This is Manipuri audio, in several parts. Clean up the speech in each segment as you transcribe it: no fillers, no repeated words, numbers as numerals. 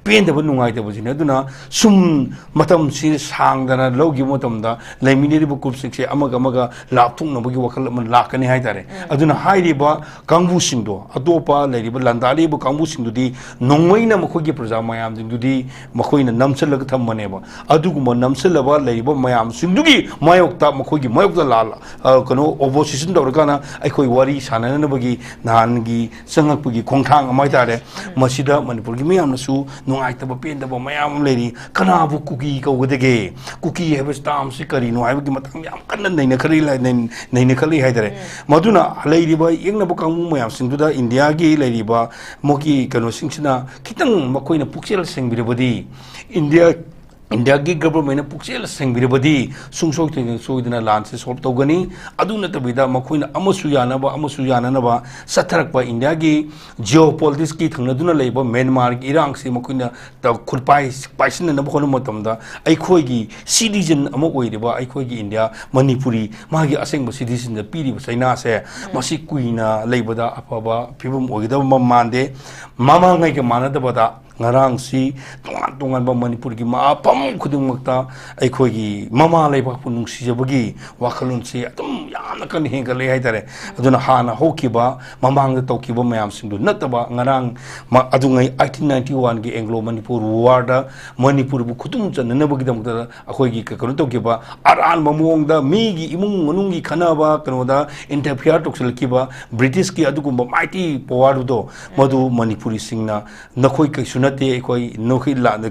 pen the Nungai the Vazinaduna, Sum Matam Si Sang than a Logi Motamda, Laminable Kup 6, Amagamaga, Lapung, Nobagi Wakalam, Lakani Haidare. Aduna Haidiba, Kambu Sindo, Adopa, Lady Landali, Kambu Sindudi, Nomaina Makogi Prazamayam, Dudi, Makoina Namselatam Maneva, Aduguma Namselava, Labor Mayam, Sindugi, Mayokta, Makogi, Mayok Lala, Kano, opposition Dorgana, Akoi Wari, Sananabagi, Nangi, Sangapugi, Kongtang, Maitare, Masida, Manipuri, Miamasu, no item of pain the Mayam lady, Kanabu cookie go with the gay, cookie have a stamp, Sikari, no, I will give Matam, Nainakari, Nainakali Haidare, Maduna, Lady by Yangnabukamu Mayam, Sinduda, Indiagi, Lady Ba, Moki, Kano Singsina, Kitang, Makoina Puxel, sing with the body, India government Puxel sing with the body, Sungsok, so in a lance is Togani, Aduna Tabida, Makuina, Amasuyanaba, Satarakba, Indiagi, geopolitics, Tanaduna labor, Myanmar, Iran, Simakuina, the Kurpai, Paisan and Nabokonomatamda, Aikogi, citizen Amokoiba, Aikogi India, Manipuri, Magi Aseng citizen, the Piri, Sainase, Masikuina, Labada, Apaba, people Oida Mande, Mama like a manadabada. Ngarang si tungan ba Manipur gi ma pam khudung makta aikhogi mama leiba punung si jabagi wakalun si atum yamna kan hengal le haidare aduna hana hokiba mamang da tokiba mayam sindu nataba ngarang ma adungai 1891 gi Anglo Manipur war da Manipur bu khudum channa bagi dam da akhogi ka kanu tokiba aran mamong da mi gi imung manung gi khanaba kanu da interfere toksel kiba British ki adugumba mighty power do madu Manipuri singna nakhoi kai Nate, Noki Land, the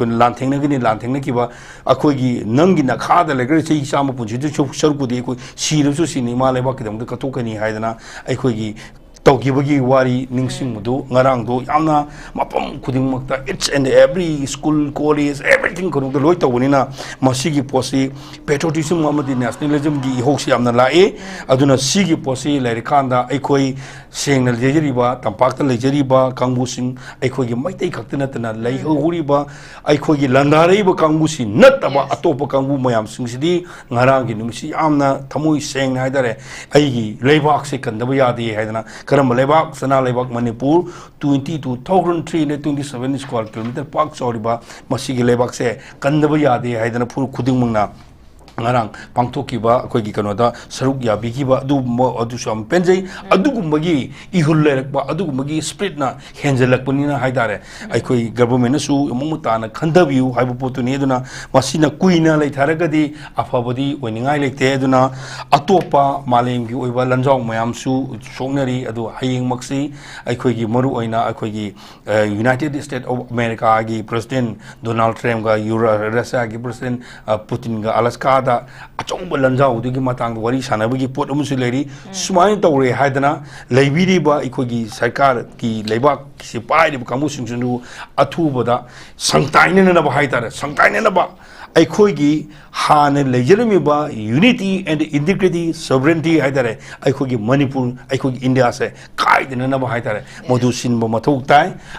Lanting, Lanting, Kiba, Akogi, Nangina Kada, like Great Sama Punji, Shurkudi, she lives to cinema, Lebakam, the Katokani Haidana, Akogi. Tokibagi Wari Ningsing Mudu, Narangdo, Yana, Mapam Kudimakta, it's and every school, college, everything could the Loita Winina, Masigi Posse, patriotism, Mamadi nationalism, Gi Hoxi Amnalae, Aduna Sigi Posse, Larikanda, Ekoi, saying the Lejeriba, Tampaka Lejeriba, Kangusing, Ekogi Maite Katanatana, Laihuriba, Aikogi Landareba Kangusi, not about Atopa Kangu Mayam Singsi, Narangi, Numsi Amna, Tamui saying Haidare, Aigi, Levaxik and Dabayadi Haidana. Karamba Lebak, Sana Lebak, Manipur, 22,327 square kilometer, Park Soriba, Masigi Lebak, say, Kandabayadi, Haidanapur, Kudimuna. Ngarang pangtokiba akogi kanoda saruk ya bikiba adu adu sam penjai adugumagi ihulerakba adugumagi split na henjelakpanina haidare aikoi government su mumutana khandabiu haibu potuni aduna masina kuina leitharagadi afabadi oiningai leite aduna atopa malemgi oiba lanjong mayam su songnari adu hayeng maksi aikoi gi maru oina aikoi gi United States of America gi president Donald Trump ga Russia gi president Putin ga Alaska Achong Lanzao, the Gimatang, Wari Sanabagi, Port Musuleri, Swine Tore Hadana, Labiriba, Ikogi, Sakar, Ki, Lebak, Sipai, Kamusin, Atuboda, Santain and Abba Haitara, Santain and Abba. Aikogi, Han and Lejeremiba, unity and integrity, sovereignty, Haidare, Aikogi, Manipur, Aikogi, India, say, Kaid and another Haidare, Modusin Bomatok,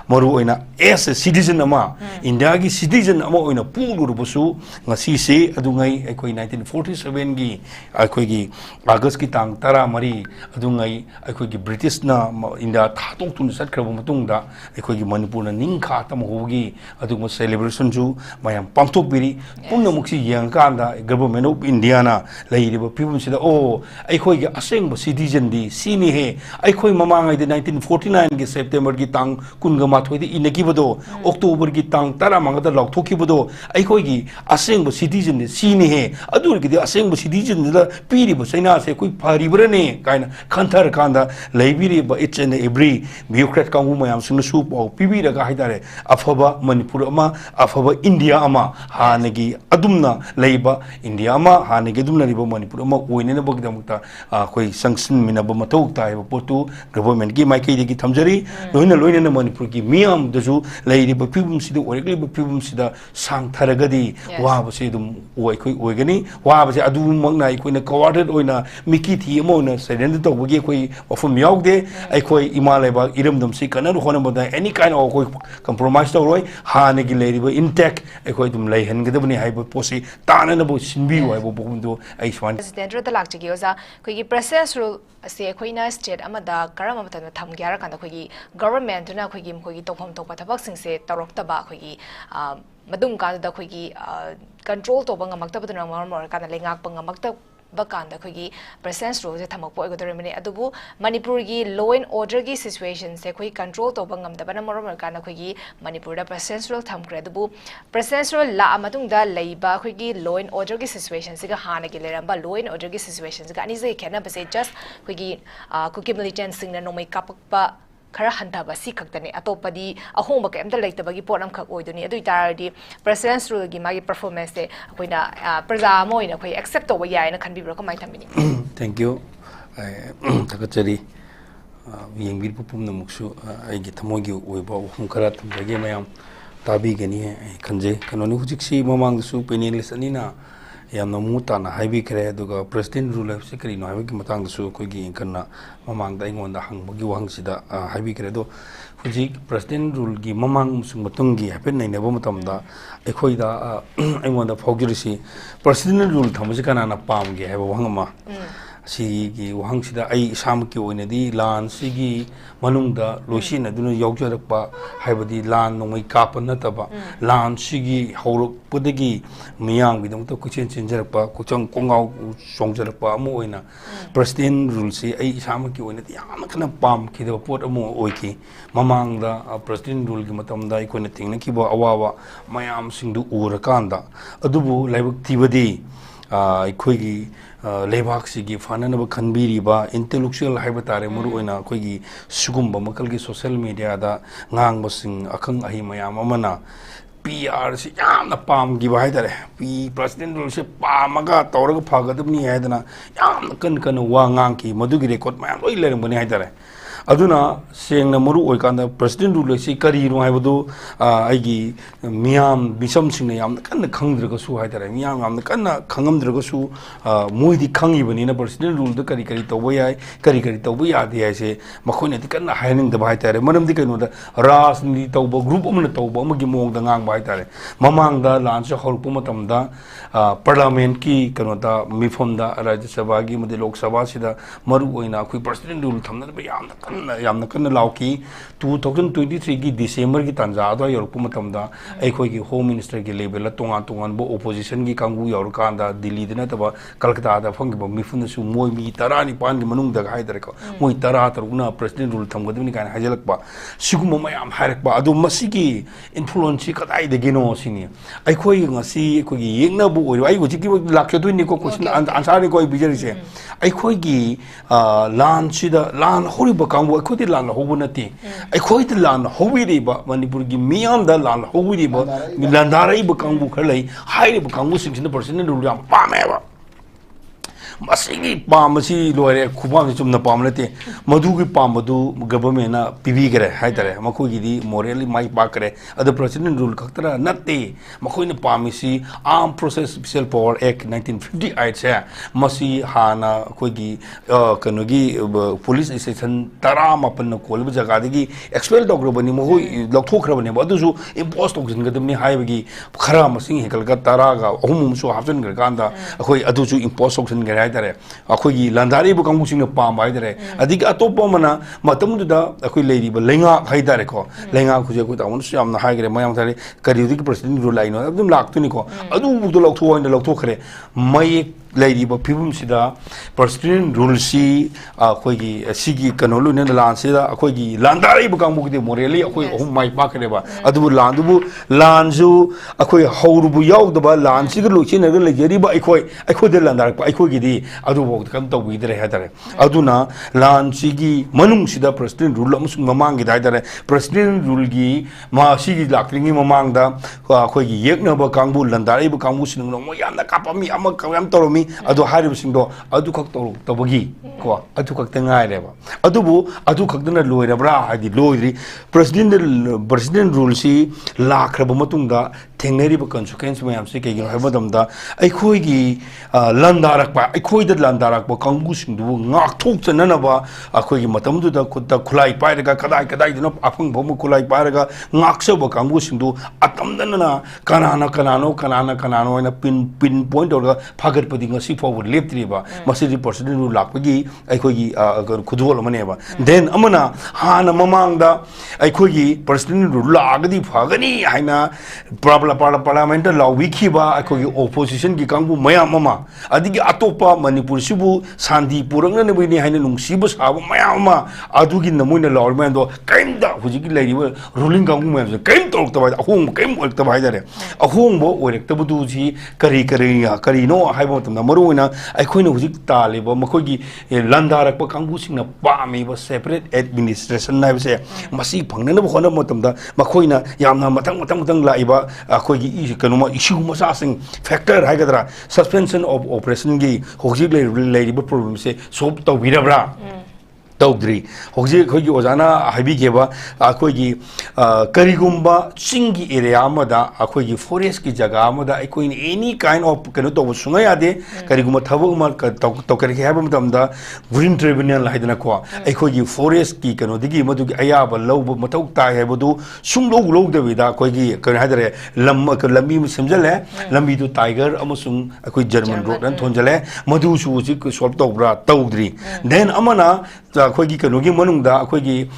Moruina, as a citizen Ama, Indiagi citizen Amo in a pool Rubusu, Nasisi, Adungai, Aikogi 1947 gi, Aikogi, Aguski Tang, Tara Marie, Adungai, Aikogi, British na, India, Tatun, Sakramatunda, Aikogi, Manipur, Ninka, Tamahogi, Adunga celebration Jew, Mayam Pantokbiri. Punamuksi Yankanda, government of Indiana, lady, people said, oh, I call you a single citizen, the Sini he, I call Mamanga the 1949 September Gitang, Kungamat in the Kibado, October Gitang, Taramanga the Lok Tokibodo, I call you a single citizen, the Sini he, Adurki, a single citizen, the Piri, but Sena, say, quick Paribrene, kind of Kantar Kanda, Labiri, but it's an every bureaucrat Kangumayam, Sunusup, or Pibi the Gaidare, Afaba, Manipurama, Afaba, India Ama, Hanegi. Adumna Labor, India, Hanegedumna Ribo Manipur, Win a book Damuta, Sanction Minaba Matota, Portu, government give my Kadi Tamjari, Luna Luna Manipurki, Miam, the Zoo, Lady, but people see the Oregli, but people see the Sang Taragadi, Wabasidum, Wagani, Wabas Adum Magna, Queen Coordinate Oina, Mikiti Mona, said, and the dog will give way of from Yogde, I call Imaleba, Iramdum Sick, another होने any kind of compromise तो रोई हाने की लेरी वो intact कोई तुम ले हन के तो बनी हाई पोसी ताने न वो सिंबी हुआ है वो बहुत तो ऐश्वान Jitentendra तलाक चीज़ ओजा कोई process rule से कोई ना state अमदा करम अमदा में थम गया रखा कोई government ना कोई तो हम तो पता बक सिंह से तरोक तबा कोई मधुम का तो कोई control तो बंगा मकतब तो ना मर का ना लेंगा बंगा मकतब बकांदा कोई presence rule से थमक पोए को तो रेमिने अदुबु मणिपुर की law and order की situation से कोई control तो बंगम दबा ना मर का ना कोई मणिपुर दा presence rule थम करे अदुबु presence rule ला मतुंग दा लेबा कोई law and order की situation से का हाने के ले रंबा law and order की situation से का नहीं से कहना बस just कोई कुकी militant सिंग ना नोमे कापकपा खरा हंथाबा सी खक्तने अतोपदी अहोंबा कैमता लेतबगी पोट अमखक ओइदुनी अदुइ तारदी प्रेसिडेंस रूल गी मागी परफॉर्मेंस से अखोइना प्रजा मोइना अखोइ एक्सेप्ट तोबा यायना खनबिब्रो कमाइ थमिनी थैंक यू थकचरी यंगबीर पुपुम नमुक्सु आइगी थमोगी ओइबा वहम खरा थमबगे मयाम ताबीगनी है खंजे कनोनी हुजिक्सी ममांगसु पेनेलिस्ट अनिना यामना मुताना हाइबी करे दुगा प्रेसिडेंट रूल से करिनो हाइबी मतंगसु कोगी कन्ना ममांगदा इंगोंदा हंगबगी वहंगसिदा हाइबी करे दो हुजी प्रेसिडेंट रूल की ममांग मुसुंग मतुंगी हैपेन नैनेबो मतमदा एखोइदा इंगोंदा फौगिरिसी प्रेसिडेंट रूल थमसे कनाना पामगे हैबो वहंगमा सिगी वहंगसिदा आई सामकी ओइनदी लान सिगी मनुंगदा लोसिन अदुना यौजरकपा हाइबदी लान नोंमै काप नतबा लान सिगी हौरकपदगी मियांग बिदम तो कुचेन चिंजरकपा कुचंग कोंगाव सोंजरकपा अमो ओइना प्रेसिडेंट रूल से आई सामकी ओइनदी याम खना पाम खिदो पोट अमो ओइकी ममांगदा प्रेसिडेंट रूल की मतमदा इकोने थिंगनकिबा अवावा मयाम सिंगदु उरकांदा अदुबु लाइबक तिबदी अखोइगी लेबाक सिगी फाननब खनबीरीबा इंटेलेक्चुअल हाइबा तारे मरुओइना अखोइगी सुगुम्बा मकलगी सोशल मीडिया दा ngang अखंग अहि मयाम अमना PR से यामना पामगिबा हाइदारे प्रेसिडेंट रूल से पामगा तौरग फागदबनी हाइदना यामना कन वा ngang मदुगी रेकॉर्ड मयाम लोइ लेरंबनी हाइदारे अदुना सेंगना मरु ओइकांदा प्रेसिडेंट रूल से करीनो हाइबदो आइगी मियाम बिसम सिंगना याम कन्न खंगद्रगसु हाइदारे मियाम याम कन्न खंगमद्रगसु मोइदी खंगिबनिना प्रेसिडेंट रूल द करी तौबा याय करी तौबा यादे हाइसे मखोइनादि कन्न हाइनिंगदबा हाइतारे मरमदि कइनोदा राजनीति तौबा ग्रुप अमना तौबा अमगी मोंगदा ngang हाइतारे ममांगदा लांच हौरपु मतमदा पार्लियामेंट की कनोदा मिफमदा राज्य सभा की मदे लोक सभा सिदा मरु ओइना कोई प्रेसिडेंट रूल थमना यामना कन्न लाउकी 2023 की दिसंबर की तंजा अदो योरपु मतमदा अखोई की होम मिनिस्टर की लेवल तोंगान बो ओपोजिशन की कांगू योरकांदा दिल्ली दना तबा कलकत्ता दा फंगिबो मिफुनसु मोय मी 19 की मनुंग दा हाइदरको मोय 13 प्रेसिडेंट रूल थमगदनी कान हाजलकपा सिगुम मयाम हाइरकपा अदु मसिगी इन्फ्लुएंस कदाई दगिनो सिनी अखोई ngasi अखोई येंगनाबु ओइ आई हुजिकी लाखयदुनी को क्वेश्चन आंसर को बिजरिसे अखोई की लान सिदा लान होरिबा कांगु अखोई लान होबो नति अखोई लान होबिरिबा मणिपुर की मियाम दा लान होबिरिबा लांदाराइबा कांगु खरलै हाइरिबा कांगु सिंगसिन पर्सनल रूल याम पामेबा मसिगी पामसी लोरे खुबाम चुमना पामलते मधुगी पामदु गवर्नमेंट ना पिबीगरे हाइतरे मखोगिदी मोरली माइ पाकरे अद प्रेसिडेंट रूल खतरा नते मखोइना पामिसी armed forces special power act 1958 से मसी हाना कोगी कनोगी पुलिस स्टेशन 13 न कोलब जगादगी एक्सपेल तोग्रबनी मखोइ लौथोख्रबने अदुसु इम्पोज तोगजनगदमनी हाइबगी खरा मसिंग हेकलगा 13 गा अहुमुसु हाफजन गरकांदा अखोइ अदुसु इम्पोज तोगजन अखोई लांदारी कांगूसिंग पाम हाइदरे अधिक अतोपमना मतमुदा अखोई लेरिबा लेंगा हाइदारेको लेंगा खुजे को तावनसु यामना हाइगरे मयाम थारे करियुदिक प्रेसिडेंट रूल लाइनो अदुम लाक्तुनिको अदु बुदो लौथोइना लौथोखरे मय लेरिबा फिबुमसिदा प्रेसिडेंट रूल सी अखोई सिगी कनोलु ने लानसिदा अखोई लांदारी कांगूगदे मोरेली अखोई अहुम माइ पाकरेबा अदुबु लांदुबु लानजु अखोई हौरुबु यावदबा लानसिग लोचिनग लेजरिबा अखोई लांदारक अखोईगिदी अदुबोग कम तौबिदरे हादरे अदुना लानसिगी मनुंगसिदा प्रेसिडेंट रूल अमसुंग ममांगी हादरे प्रेसिडेंट रूल की मासिगी लाक्रिंगी ममांगदा अखोईगी येकनबा कांगबु लांदारीबा कांगबु सिनंग नो यामना कापामी अमा काम तौरमी ꯄꯥꯝꯃꯤ ꯑꯗꯣ ꯍꯥꯏꯔꯤꯕꯁꯤꯡꯗꯣ ꯑꯗꯨꯈꯛ ꯇꯧꯔꯛꯇꯕꯒꯤ ꯀꯣ ꯑꯗꯨꯈꯛꯇ ꯉꯥꯏꯔꯦꯕ ꯑꯗꯨꯕꯨ ꯑꯗꯨꯈꯛꯇꯅ ꯂꯣꯏꯔꯕ꯭ꯔꯥ ꯍꯥꯏꯗꯤ ꯂꯣꯏꯗ꯭ꯔꯤ ꯄ꯭ꯔꯦꯁꯤꯗꯦꯟ ꯔꯨꯜꯁꯤ ꯂꯥꯛꯈ꯭ꯔꯕ ꯃꯇꯨꯡꯗ ꯊꯦꯡꯅꯔꯤꯕ ꯀꯟꯁꯤꯀ꯭ꯋꯦꯟꯁ ꯃꯌꯥꯝꯁꯤ ꯀꯩꯒꯤꯅꯣ ꯍꯥꯏꯕ ꯃꯇꯝꯗ ꯑꯩꯈꯣꯏꯒꯤ ꯂꯥꯟꯗꯥꯔꯛꯄ ꯑꯩꯈꯣꯏꯗ ꯂꯥꯟꯗꯥꯔꯛꯄ ꯀꯥꯡꯕꯨꯁꯤꯡꯗꯨꯕꯨ ꯉꯥꯛꯊꯣꯛꯆꯅꯅꯕ ꯑꯩꯈꯣꯏꯒꯤ ꯃꯇꯝꯗꯨꯗ ꯈꯨꯠꯇ ꯈꯨꯠꯂꯥꯏ ꯄꯥꯏꯔꯒ ꯀꯗꯥꯏꯗꯅꯣ ꯑꯐꯪ ꯐꯪꯕ ꯈꯨꯠꯂꯥꯏ ꯄꯥꯏꯔꯒ ꯉꯥꯛꯆꯕ ꯀꯥꯡꯕꯨꯁꯤꯡꯗꯨ ꯑꯇꯝꯗꯅ ꯀꯅꯥꯅꯣ ꯍꯥꯏꯅ ꯄꯤꯟ ꯄꯣꯏꯟ ꯇꯧꯔꯒ ꯐꯥꯒꯠꯄꯗꯤ ꯉꯁꯤ ꯐꯥꯎꯕ ꯂꯦꯞꯇ꯭ꯔꯤꯕ ꯃꯁꯤꯗꯤ ꯄ꯭ꯔꯦꯁꯤꯗꯦꯟ ꯔꯨꯜ ꯂꯥꯛꯄꯒꯤ ꯑꯩꯈꯣꯏꯒꯤ ꯈꯨꯗꯣꯜ ꯑꯃꯅꯦꯕ ꯗꯦꯟ ꯑꯃꯅ ꯍꯥꯟꯅ ꯃꯃꯥꯡꯗ ꯑꯩꯈꯣꯏꯒꯤ ꯄ꯭ꯔꯦꯁꯤꯗꯦꯟ ꯔꯨꯜ ꯂꯥꯛꯑꯒꯗꯤ ꯐꯒꯅꯤ ꯍꯥꯏꯅ ꯄꯥꯔꯂꯥꯃꯦꯟꯇ ꯂꯥꯎꯕꯤꯈꯤꯕ ꯑꯩꯈꯣꯏꯒꯤ ꯑꯣꯄꯣꯖꯤꯁꯟꯒꯤ ꯀꯥꯡꯕꯨ ꯃꯌꯥꯝ ꯑꯃ ꯑꯗꯒꯤ ꯑꯇꯣꯞꯄ ꯃꯅꯤꯄꯨꯔꯁꯤꯕꯨ ꯁꯥꯟꯇꯤ ꯄꯨꯔꯛꯅꯅꯕꯅꯤ ꯍꯥꯏꯅ ꯅꯨꯡꯁꯤꯕ ꯁꯥꯕ ꯃꯌꯥꯝ ꯑꯃ ꯑꯗꯨꯒꯤ ꯃꯣꯏꯅ ꯂꯥꯎꯔꯤꯕ ꯃꯌꯥꯝꯗꯣ ꯀꯔꯤꯝꯇ ꯍꯧꯖꯤꯛꯀꯤ ꯂꯩꯔꯤꯕ ꯔꯨꯂꯤꯡ ꯀꯥꯡꯕꯨ ꯃꯌꯥꯝꯁꯦ ꯀꯔꯤꯝ ꯇꯧꯔꯛꯇꯕ ꯍꯥꯏꯇꯥꯔꯦ ꯑꯍꯣꯡꯕ ꯀꯔꯤꯝ ꯑꯣꯏꯔꯛꯇꯕ ꯍꯥꯏꯇꯥꯔꯦ ꯑꯍꯣꯡꯕ ꯑꯣꯏꯔꯛꯇꯕꯗꯨꯁꯤ ꯀꯔꯤꯅꯣ ꯍꯥꯏꯕ ꯃꯇꯝꯗ ꯃꯔꯨꯑꯣꯏꯅ ꯑꯩꯈꯣꯏꯅ ꯍꯧꯖꯤꯛ ꯇꯥꯜꯂꯤꯕ ꯃꯈꯣꯏꯒꯤ ꯂꯥꯟꯗꯥꯔꯛꯄ ꯀꯥꯡꯕꯨꯁꯤꯡꯅ ꯄꯥꯝꯃꯤꯕ ꯁꯦꯄꯔꯦꯠ ꯑꯦꯗꯃꯤꯅꯤꯁꯇ꯭ꯔꯦꯁꯟ ꯍꯥꯏꯕꯁꯦ ꯃꯁꯤ ꯐꯪꯅꯅꯕ ꯍꯣꯠꯅꯕ ꯃꯇꯝꯗ ꯃꯈꯣꯏꯅ ꯌꯥꯝꯅ ꯃꯊꯪ ꯂꯥꯛꯏꯕ ꯑꯩꯈꯣꯏꯒꯤ ꯀꯩꯅꯣꯃ ꯏꯁꯨ ꯃꯆꯥꯁꯤꯡ ꯐꯦꯛꯇꯔ ꯍꯥꯏꯒꯗ꯭ꯔꯥ ꯁꯁꯄꯦꯟꯁꯟ ꯑꯣꯐ ꯑꯣꯄꯔꯦꯁꯟꯒꯤ ꯍꯧꯖꯤꯛ ꯂꯩꯔꯤꯕ ꯄ꯭ꯔꯣꯕ꯭ꯂꯦꯝꯁꯦ ꯁꯣꯜꯕ ꯇꯧꯕꯤꯔꯕ꯭ꯔꯥ ꯇꯧꯗ꯭ꯔꯤ ꯍꯧꯖꯤꯛ ꯑꯩꯈꯣꯏꯒꯤ ꯑꯣꯖꯥꯅ ꯍꯥꯏꯕꯤꯈꯤꯕ ꯑꯩꯈꯣꯏꯒꯤ ꯀꯔꯤꯒꯨꯝꯕ ꯆꯤꯡꯒꯤ ꯑꯦꯔꯤꯌꯥ ꯑꯃꯗ ꯑꯩꯈꯣꯏꯒꯤ ꯐꯣꯔꯦꯁꯀꯤ ꯖꯒꯥ ꯑꯃꯗ ꯑꯩꯈꯣꯏꯅ ꯑꯦꯅꯤ ꯀꯥꯏꯟ ꯑꯣꯐ ꯀꯩꯅꯣ ꯇꯧꯕ ꯁꯨꯡꯌꯥ ꯌꯥꯗꯦ ꯀꯔꯤꯒꯨꯝꯕ ꯊꯕꯛ ꯑꯃ ꯇꯧꯈꯠꯂꯛꯀꯦ ꯍꯥꯏꯕ ꯃꯇꯝꯗ ꯒ꯭ꯔꯤꯟ ꯇ꯭ꯔꯤꯕꯨꯅꯦꯜ ꯍꯥꯏꯗꯅꯀꯣ ꯑꯩꯈꯣꯏꯒꯤ ꯐꯣꯔꯦꯁꯀꯤ ꯀꯩꯅꯣꯗꯒꯤ ꯃꯗꯨꯒꯤ ꯑꯌꯥꯕ ꯂꯧꯕ ꯃꯊꯧ ꯇꯥꯏ ꯍꯥꯏꯕꯗꯨ ꯂꯧꯗꯕꯤꯗ ꯑꯩꯈꯣꯏꯒꯤ ꯀꯩꯅꯣ ꯍꯥꯏꯇꯥꯔꯦ ꯂꯝꯕꯤ ꯑꯃ ꯁꯦꯝꯖꯤꯜꯂꯦ ꯂꯝꯕꯤꯗꯨ ꯇꯥꯏꯒꯔ ꯑꯃꯁꯨꯡ ꯑꯩꯈꯣꯏ ꯖꯔꯃꯟ ꯔꯣꯗ ꯑꯅ ꯊꯣꯟꯖꯜꯂꯦ ꯃꯗꯨꯁꯨ ꯍꯧꯖꯤꯛ ꯁꯣꯜꯕ ꯇꯧꯕ꯭ꯔꯥ ꯇꯧꯗ꯭ꯔꯤ ꯗꯦꯟ ꯑꯃꯅ ꯑꯩꯈꯣꯏꯒꯤ ꯀꯩꯅꯣꯒꯤ ꯃꯅꯨꯡꯗ ꯑꯩꯈꯣꯏꯒꯤ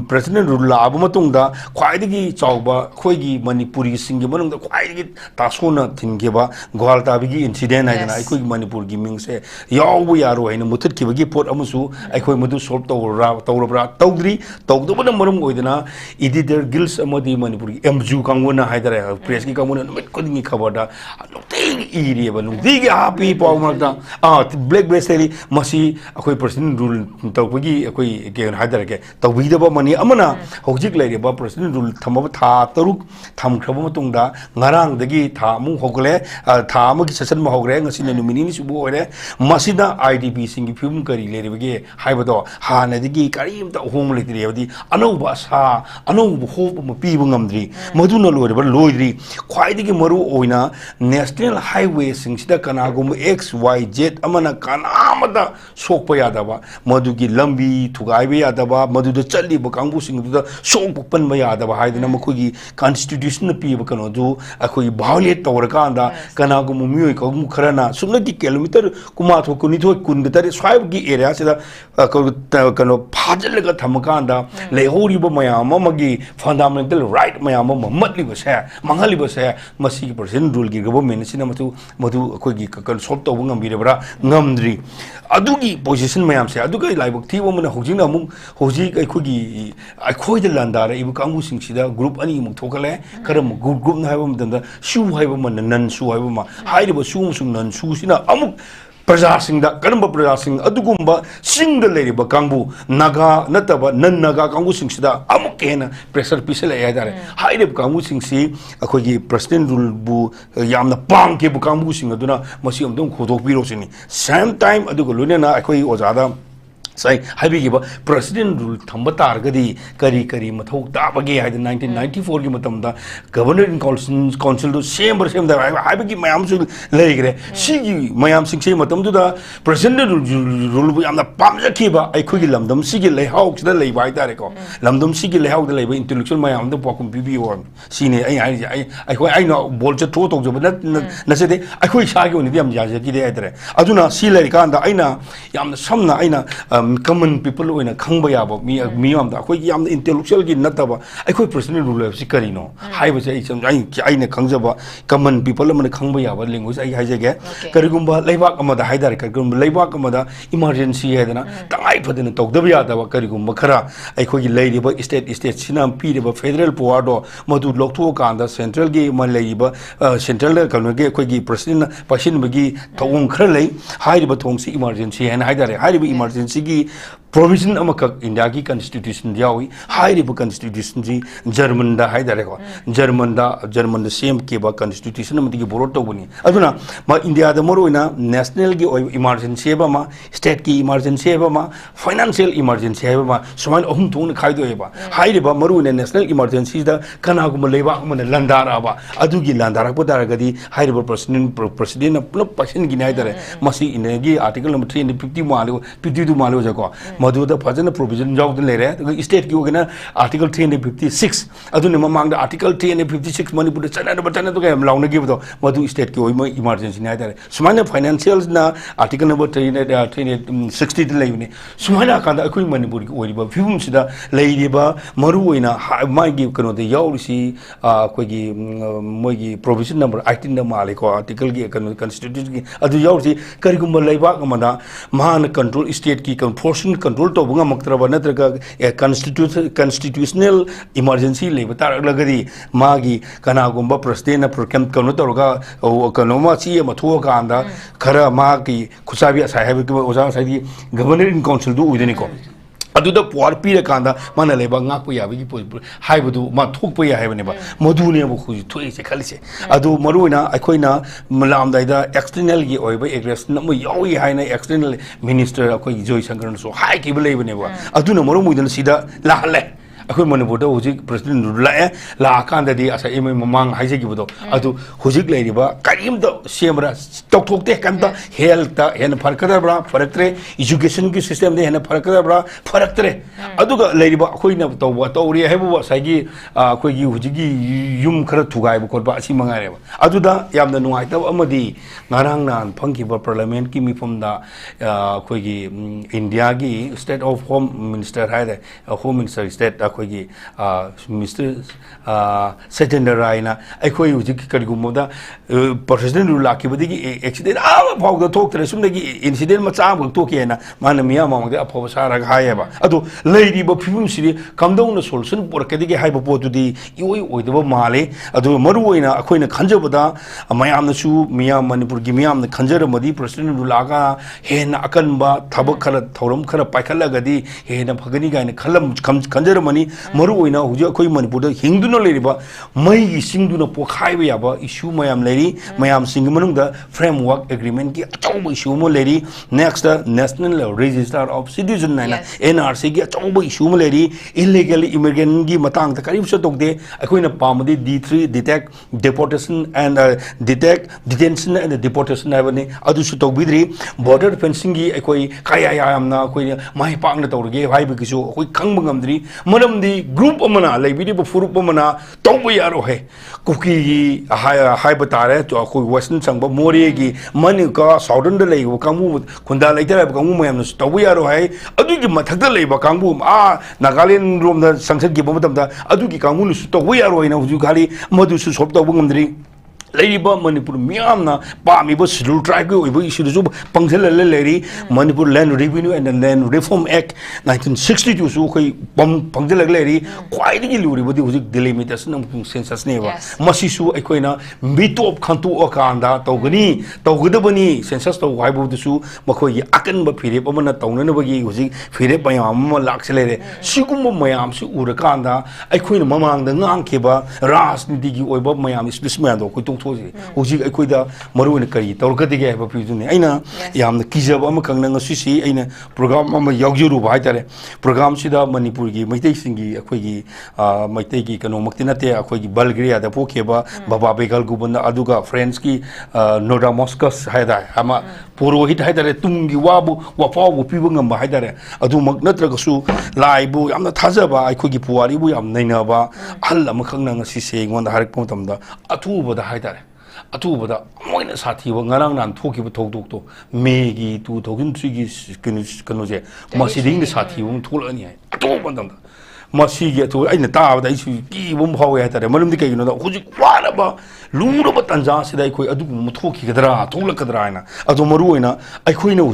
ꯄ꯭ꯔꯦꯁꯤꯗꯦꯟ ꯔꯨꯜ ꯂꯥꯛꯑꯕ ꯃꯇꯨꯡꯗ ꯈ꯭ꯋꯥꯏꯗꯒꯤ ꯆꯥꯎꯕ ꯑꯩꯈꯣꯏꯒꯤ ꯃꯅꯤꯄꯨꯔꯤꯁꯤꯡꯒꯤ ꯃꯅꯨꯡꯗ ꯈ꯭ꯋꯥꯏꯗꯒꯤ ꯇꯥꯁꯣꯟꯅ ꯊꯤꯟꯈꯤꯕ ꯒ꯭ꯋꯥꯜ ꯇꯥꯕꯤꯒꯤ ꯏꯟꯁꯤꯗꯦꯟ ꯍꯥꯏꯗꯅ ꯑꯩꯈꯣꯏꯒꯤ ꯃꯅꯤꯄꯨꯔꯒꯤ ꯃꯤꯡꯁꯦ ꯌꯥꯎꯕ ꯌꯥꯔꯣꯏ ꯍꯥꯏꯅ ꯃꯨꯊꯠꯈꯤꯕꯒꯤ ꯄꯣꯠ ꯑꯃꯁꯨ ꯑꯩꯈꯣꯏ ꯃꯗꯨ ꯁꯣꯜꯕ ꯇꯧꯔꯕ꯭ꯔꯥ ꯇꯧꯗ꯭ꯔꯤ ꯇꯧꯗꯕꯅ ꯃꯔꯝ ꯑꯣꯏꯗꯅ ꯏꯗꯤꯇꯔ ꯒꯤꯜꯁ ꯑꯃꯗꯤ ꯃꯅꯤꯄꯨꯔꯒꯤ ꯑꯦꯝꯖꯨ ꯀꯥꯡꯕꯨꯅ ꯍꯥꯏꯇꯥꯔꯦ ꯄ꯭ꯔꯦꯁꯀꯤ ꯀꯥꯡꯕꯨꯅ ꯅꯨꯃꯤꯠ ꯈꯨꯗꯤꯡꯒꯤ ꯈꯕꯔꯗ ꯅꯨꯡꯇꯤꯒꯤ ꯏꯔꯤꯑꯕ ꯅꯨꯡꯇꯤꯒꯤ ꯍꯥꯞꯄꯤ ꯄꯥꯎ ꯃꯔꯛꯇ ꯕ꯭ꯂꯦꯛ ꯕꯦꯁꯇꯗꯤ ꯃꯁꯤ ꯑꯩꯈꯣꯏ ꯄ꯭ꯔꯦꯁꯤꯗꯦꯟ ꯔꯨꯜ ꯇꯧꯕꯒꯤ ꯑꯩꯈꯣꯏ ꯀꯩꯅꯣ ꯍꯥꯏꯇꯥꯔꯦ ꯇꯧꯕꯤꯗꯕ ꯑꯃꯅꯤ ꯑꯃꯅ ꯍꯧꯖꯤꯛ ꯂꯩꯔꯤꯕ ꯄ꯭ꯔꯦꯁꯤꯗꯦꯟ ꯔꯨꯜ ꯊꯝꯃꯕ ꯊꯥ 6 ꯊꯝꯈ꯭ꯔꯕ ꯃꯇꯨꯡꯗ ꯉꯔꯥꯡꯗꯒꯤ ꯊꯥ ꯑꯃꯨꯛ ꯍꯧꯒꯠꯂꯦ ꯊꯥ ꯑꯃꯒꯤ ꯁꯦꯁꯟ ꯍꯧꯈ꯭ꯔꯦ ꯉꯁꯤꯅ ꯅꯨꯃꯤꯠ 2 ꯁꯨꯕ ꯑꯣꯏꯔꯦ ꯃꯁꯤꯗ IDPꯁꯤꯡꯒꯤ ꯐꯤꯕꯝ ꯀꯔꯤ ꯂꯩꯔꯤꯕꯒꯦ ꯍꯥꯏꯕꯗꯣ ꯍꯥꯟꯅꯗꯒꯤ ꯀꯔꯤꯝꯇ ꯑꯍꯣꯡꯕ ꯂꯩꯇ꯭ꯔꯤ ꯍꯥꯏꯕꯗꯤ ꯑꯅꯧꯕ ꯑꯁꯥ ꯑꯅꯧꯕ ꯍꯣꯞ ꯑꯃ ꯄꯤꯕ ꯉꯝꯗ꯭ꯔꯤ ꯃꯗꯨꯅ ꯂꯣꯏꯗ꯭ꯔꯤ ꯈ꯭ꯋꯥꯏꯗꯒꯤ ꯃꯔꯨ ꯑꯣꯏꯅ ꯅꯦꯁꯅꯦꯜ ꯍꯥꯏꯋꯦꯁꯤꯡꯁꯤꯗ ꯀꯅꯥꯒꯨꯝꯕ XYZ ꯑꯃꯅ ꯀꯅꯥꯃꯇ ꯁꯣꯛꯄ ꯌꯥꯗꯕ ꯃꯗꯨꯒꯤ ꯂꯝꯕꯤ ꯊꯨꯒꯥꯏꯕ ꯌꯥꯗꯕ ꯃꯗꯨꯗ ꯆꯠꯂꯤꯕ ꯀꯥꯡꯕꯨꯁꯤꯡꯗꯨꯗ ꯁꯣꯛꯄ ꯄꯟꯕ ꯌꯥꯗꯕ ꯍꯥꯏꯗꯅ ꯃꯈꯣꯏꯒꯤ ꯀꯟꯁꯇꯤꯇ꯭ꯌꯨꯁꯟꯅ ꯄꯤꯕ ꯀꯩꯅꯣꯗꯨ ꯑꯩꯈꯣꯏꯒꯤ ꯚꯥꯏꯑꯣꯂꯦꯠ ꯇꯧꯔꯀꯥꯟꯗ ꯀꯅꯥꯒꯨꯝꯕ ꯃꯤꯑꯣꯏ ꯀꯥꯡꯕꯨ ꯈꯔꯅ ꯁꯨꯞꯅꯒꯤ ꯀꯤꯂꯣꯃꯤꯇꯔ 19 22 23 ꯁ꯭ꯋꯥꯏꯒꯤ ꯑꯦꯔꯤꯌꯥꯁꯤꯗ ꯀꯩꯅꯣ ꯐꯥꯖꯤꯜꯂꯒ ꯊꯝꯃꯀꯥꯟꯗ ꯂꯩꯍꯧꯔꯤꯕ ꯃꯌꯥꯝ ꯑꯃꯒꯤ ꯐꯟꯗꯥꯃꯦꯟꯇꯦꯜ ꯔꯥꯏꯠ ꯃꯌꯥꯝ ꯑꯃ ꯃꯠꯂꯤꯕꯁꯦ ꯃꯥꯡꯍꯜꯂꯤꯕꯁꯦ ꯃꯁꯤꯒꯤ ꯄ꯭ꯔꯦꯁꯤꯗꯦꯟ ꯔꯨꯜꯒꯤ ꯒꯕꯔꯟꯃꯦꯟꯠ ꯑꯁꯤꯅ ꯃꯗꯨ ꯑꯩꯈꯣꯏꯒꯤ ꯁꯣꯜꯕ ꯇꯧꯕ ꯉꯝꯕꯤꯔꯕ꯭ꯔꯥ ꯉꯝꯗ꯭ꯔꯤ ꯑꯗꯨꯒꯤ ꯄꯣꯖꯤꯁꯟ ꯃꯌꯥꯝꯁꯦ ꯑꯗꯨꯒ ꯂꯥꯏꯕꯛ ꯊꯤꯕ ꯑꯃꯅ ꯍꯧꯖꯤꯛꯅ ꯑꯃꯨꯛ ꯍꯧꯖꯤꯛ ꯑꯩꯈꯣꯏꯗ ꯂꯥꯟꯗꯥꯔꯛꯏꯕ ꯀꯥꯡꯕꯨꯁꯤꯡꯁꯤꯗ ꯒ꯭ꯔꯨꯞ ꯑꯅꯤꯃꯨꯛ ꯊꯣꯛꯒꯠꯂꯦ ꯀꯔꯝꯕ ꯒ꯭ꯔꯨꯞꯅ ꯍꯥꯏꯕ ꯃꯇꯝꯗ ꯁꯨ ꯍꯥꯏꯕ ꯑꯃꯅ ꯅꯟ ꯁꯨ ꯍꯥꯏꯕ ꯑꯃ ꯍꯥꯏꯔꯤꯕ ꯁꯨ ꯑꯃꯁꯨꯡ ꯅꯟ ꯁꯨꯁꯤꯅ ꯑꯃꯨꯛ ꯄ꯭ꯔꯖꯥꯁꯤꯡꯗ ꯀꯔꯝꯕ ꯄ꯭ꯔꯖꯥꯁꯤꯡ ꯑꯗꯨꯒꯨꯝꯕ ꯆꯤꯡꯗ ꯂꯩꯔꯤꯕ ꯀꯥꯡꯕꯨ ꯅꯥꯒꯥ ꯅꯠꯇꯕ ꯅꯟ ꯅꯥꯒꯥ ꯀꯥꯡꯕꯨꯁꯤꯡꯁꯤꯗ ꯑꯃꯨꯛꯀ ꯍꯦꯟꯅ ꯄ꯭ꯔꯦꯁꯔ ꯄꯤꯁꯜꯂꯛꯑꯦ ꯍꯥꯏꯇꯥꯔꯦ ꯍꯥꯏꯔꯤꯕ ꯀꯥꯡꯕꯨꯁꯤꯡꯁꯤ ꯑꯩꯈꯣꯏꯒꯤ ꯄ꯭ꯔꯦꯁꯤꯗꯦꯟ ꯔꯨꯜꯕꯨ ꯌꯥꯝꯅ ꯄꯥꯝꯈꯤꯕ ꯀꯥꯡꯕꯨꯁꯤꯡ ꯑꯗꯨꯅ ꯃꯁꯤ ꯑꯃꯨꯛꯇꯪ ꯍꯣꯗꯣꯛꯄꯤꯔꯣꯁꯤꯅꯤ ꯁꯦꯝ ꯇꯥꯏꯝ ꯑꯗꯨꯒ ꯂꯣꯏꯅꯅ ꯑꯩꯈꯣꯏ ꯑꯣꯖꯥꯗ ꯉꯁꯥꯏ ꯍꯥꯏꯕꯤꯈꯤꯕ ꯄ꯭ꯔꯦꯁꯤꯗꯦꯟ ꯔꯨꯜ ꯊꯝꯕ ꯇꯥꯔꯒꯗꯤ ꯀꯔꯤ ꯃꯊꯧ ꯇꯥꯕꯒꯦ ꯍꯥꯏꯗꯅ 1994ꯒꯤ ꯃꯇꯝꯗ ꯒꯕꯔꯅꯔ ꯏꯟ ꯀꯥꯎꯟꯁꯤꯜꯗꯨ ꯁꯦꯝꯗꯕ ꯍꯥꯏꯕꯒꯤ ꯃꯌꯥꯝꯁꯨ ꯂꯩꯈ꯭ꯔꯦ ꯁꯤꯒꯤ ꯃꯌꯥꯝꯁꯤꯡꯁꯤ ꯃꯇꯝꯗꯨꯗ ꯄ꯭ꯔꯦꯁꯤꯗꯦꯟ ꯔꯨꯜꯕꯨ ꯌꯥꯝꯅ ꯄꯥꯝꯖꯈꯤꯕ ꯑꯩꯈꯣꯏꯒꯤ ꯂꯝꯗꯝꯁꯤꯒꯤ ꯂꯩꯍꯥꯎꯁꯤꯗ ꯂꯩꯕ ꯍꯥꯏꯇꯥꯔꯦꯀꯣ ꯂꯝꯗꯝꯁꯤꯒꯤ ꯂꯩꯍꯥꯎꯗ ꯂꯩꯕ ꯏꯟꯇꯦꯂꯦꯛꯆꯨꯋꯦꯜ ꯃꯌꯥꯝꯗ ꯄꯥꯎꯈꯨꯝ ꯄꯤꯕꯤꯌꯣ ꯁꯤꯅꯦ ꯑꯩꯅ ꯍꯥꯏꯔꯤꯁꯦ ꯑꯩꯅ ꯕꯣꯜ ꯆꯠꯊꯣꯛ ꯇꯧꯖꯕ ꯅꯠꯆꯗꯦ ꯑꯩꯈꯣꯏ ꯏꯁꯥꯒꯤ ꯑꯣꯏꯅꯗꯤ ꯌꯥꯝ ꯌꯥꯖꯈꯤꯗꯦ ꯍꯥꯏꯇꯥꯔꯦ ꯑꯗꯨꯅ ꯁꯤ ꯂꯩꯔꯤꯀꯥꯟꯗ ꯑꯩꯅ ꯌꯥꯝꯅ ꯁꯝꯅ ꯑꯩꯅ common people ꯑꯣꯏꯅ ꯈꯪꯕ ꯌꯥꯕ ꯃꯤꯌꯥꯝꯗ ꯑꯩꯈꯣꯏꯒꯤ ꯌꯥꯝꯅ intellectualꯒꯤ ꯅꯠꯇꯕ ꯑꯩꯈꯣꯏ personal rule ꯍꯥꯏꯕꯁꯤ ꯀꯔꯤꯅꯣ ꯍꯥꯏꯕꯁꯦ ꯑꯩꯅ ꯈꯪꯖꯕ common people ꯑꯃꯅ ꯈꯪꯕ ꯌꯥꯕ ꯂꯦꯡꯒ꯭ꯋꯦꯖ ꯑꯩ ꯍꯥꯏꯖꯒꯦ ꯀꯔꯤꯒꯨꯝꯕ ꯂꯩꯕꯥꯛ ꯑꯃꯗ ꯍꯥꯏꯇꯥꯔꯦ ꯀꯔꯤꯒꯨꯝꯕ ꯂꯩꯕꯥꯛ ꯑꯃꯗ ꯏꯃꯥꯔꯖꯦꯟꯁꯤ ꯍꯥꯏꯗꯅ ꯇꯉꯥꯏ ꯐꯗꯅ ꯇꯧꯗꯕ ꯌꯥꯗꯕ ꯀꯔꯤꯒꯨꯝꯕ ꯈꯔ ꯑꯩꯈꯣꯏꯒꯤ ꯂꯩꯔꯤꯕ ꯏꯁꯇꯦꯠꯁꯤꯅ ꯄꯤꯔꯤꯕ ꯐꯦꯗꯔꯦꯜ ꯄꯋꯥꯔꯗꯣ ꯃꯗꯨ ꯂꯧꯊꯣꯛꯑꯀꯥꯟꯗ ꯁꯦꯟꯇ꯭ꯔꯦꯜꯒꯤ ꯑꯃ ꯂꯩꯔꯤꯕ ꯁꯦꯟꯇ꯭ꯔꯦꯜꯗ ꯀꯩꯅꯣꯒꯤ ꯑꯩꯈꯣꯏꯒꯤ ꯄ꯭ꯔꯁꯤꯗꯦꯟꯅ ꯄꯥꯏꯁꯤꯟꯕꯒꯤ ꯊꯧꯑꯣꯡ ꯈꯔ ꯂꯩ ꯍꯥꯏꯔꯤꯕ ꯊꯧꯑꯣꯡꯁꯤ ꯏꯃꯥꯔꯖꯦꯟꯁꯤ ꯍꯥꯏꯅ ꯍꯥꯏꯇꯥꯔꯦ ꯍꯥꯏꯔꯤꯕ ꯏꯃꯥꯔꯖꯦꯟꯁꯤꯒꯤ provision amakak India ki constitution yawi high constitution ji German da hai dare ko German da same ke ba constitution amati ki borot to buni aduna ma India da moroina national ki emergency ba ma state ki emergency ba ma financial emergency ba ma soman ohum thung khai do ba high ba moroina national emergency da kana gu leba ma landara ba adu gi landara ko dara gadi high president na plus person gi nai dare masi India gi article number 350 malo 52 malo jako Madhuda Pajana provision job the later state Gugana article 356 Aduna among the article 356 Manipur Chana to game long give the Madhu state emergency neither Sumana financials na article number 360 levy Sumana Kanda Aku Manipur Fumes the lady ba Maruina might give the Yaurisi Quagi Mogi provision number 18 the Maliko article constitution Adu Yaurisi Karigumba Leva Amanda Man control state key portion control to bunga maktraba natraga constitutional emergency le batar lagadi magi kana gumba president na program kanu toroga kanoma chi ma tho ka anda khara magi khusabi sahibi ki oja saidi governor in council du udeni ko aduda puar pire kanda mana leba ngakpu yabi ki haibudu ma thokpa ya haibane ba madune bu khu thoi se khalise adu maruina akoina malam daida external gi oiba aggression na mo yawi haina external minister akoi joy sankaran so hai ki belebane ba aduna maru muidan sida la hale akoi manipur da hujik president la la kanda di asa eme mamang haise gi bodo adu hujik lai riba karim da semra tok tok te kanda health ta hen farkada bra faraktre education ki system de hen farkada bra faraktre adu ga lai riba akoi na to wa to ri hebu wa sai gi akoi gi hujik gi yum khara thugai bu khot ba asi mangai re adu da yam da nuai ta amadi ngarang nan phangki ba parliament ki mi phom da akoi gi India gi state of home minister haide home minister state Mr. Jitentendra Nigombaa hujik karigumda president laki badigi accident phawda thoktre sumdagi incident macha am thoki na mana miya mamde aphoba sara hayeba adu leiri ba phibum siri kamdong solution porkadigi haiba potudi ioi oidaba male adu maru oina akoina khanjabada mayamna su miya manipur gi miyam na khanjara madi president laga hena akanba thabak khara thoram khara paikhalagadi hena phagani gaina khalam khanjara mani maru oina huja koi manipur da hingduna leriba mai gi singduna pokhaiba yaba issue mayam leri mayam sing manung da framework agreement ki achau issue mo leri next national register of citizen na NRC gi achau issue mo leri illegal immigrant gi matang ta karib sa tokde akoina pamadi D3 detect deportation and detect detention and deportation abani adu su tokbidri border fencing gi akoi kaya yamna akoi mai pang na tawrge haiba gi su akoi khangba ngamdri di group amana laibidi bu furup amana tawba yaro he kuki gi hai batare to akoi western sangba mori gi mani ka southern da lei kamu khunda laitara kamu mayam na tawba yaro he adu gi mathak da leiba kamu Nagaland rom da sangsad gi bamatam da adu gi kamu nu tawba yaro he na huju khali madu su sob tawba ngamdri Laiba Manipur Miamna, Pamibo Sidul Trigo, Ishu Pangsel Leri, Manipur Land Revenue and Land Reform Act 1962, so Pangsel Leri, quite illuri with the delimitation of census neighbor. Masisu Equina, Mito Kantu Okanda, Togani, Togudabani, census to Waibu the Su, Makoy Akan Bapiri, Omana Tonanabagi, using Philip Mayam, Laxelere, Sigumo Mayam, Urakanda, Equina Mamang, the Nankeba, Ras Nidigi, Oba Mayam, is this man, Hujik Equida Maruin Kari, Torkadige, Aina, Yam the Kizabama Kanga Sisi, Aina, program Yoguru Vitare, program Sida Manipurgi, Maitasingi, Aquagi, Maitaki, Kanomaktinate, Aquagi, Bulgaria, the Pokeba, Baba Begal Gubana Aduga, Frensky, Noda Moscas, Haida, Hama, Puro hit Haidare, Tungi Wabu, Wapaw, Pibungam Haidare, Adu Magnatragasu, Laibu, I'm not Tazaba, I could give Puaribu, I'm Nainaba, Allah Makanga Sisi, one the Harik Pontam, Atu, the Haidare. Atubada, Moina Sati, Ngarang and Toki Tokto, Megi, 2003 Kanoje, Masiding the Sati, Tulania, Atubandam. Masigi to in the tower, that you give one power at the Malamika, you know, who's what about Lumba Tanza, said I could adu Toki Kadra, Tola Kadrana, Adomaruina, I could know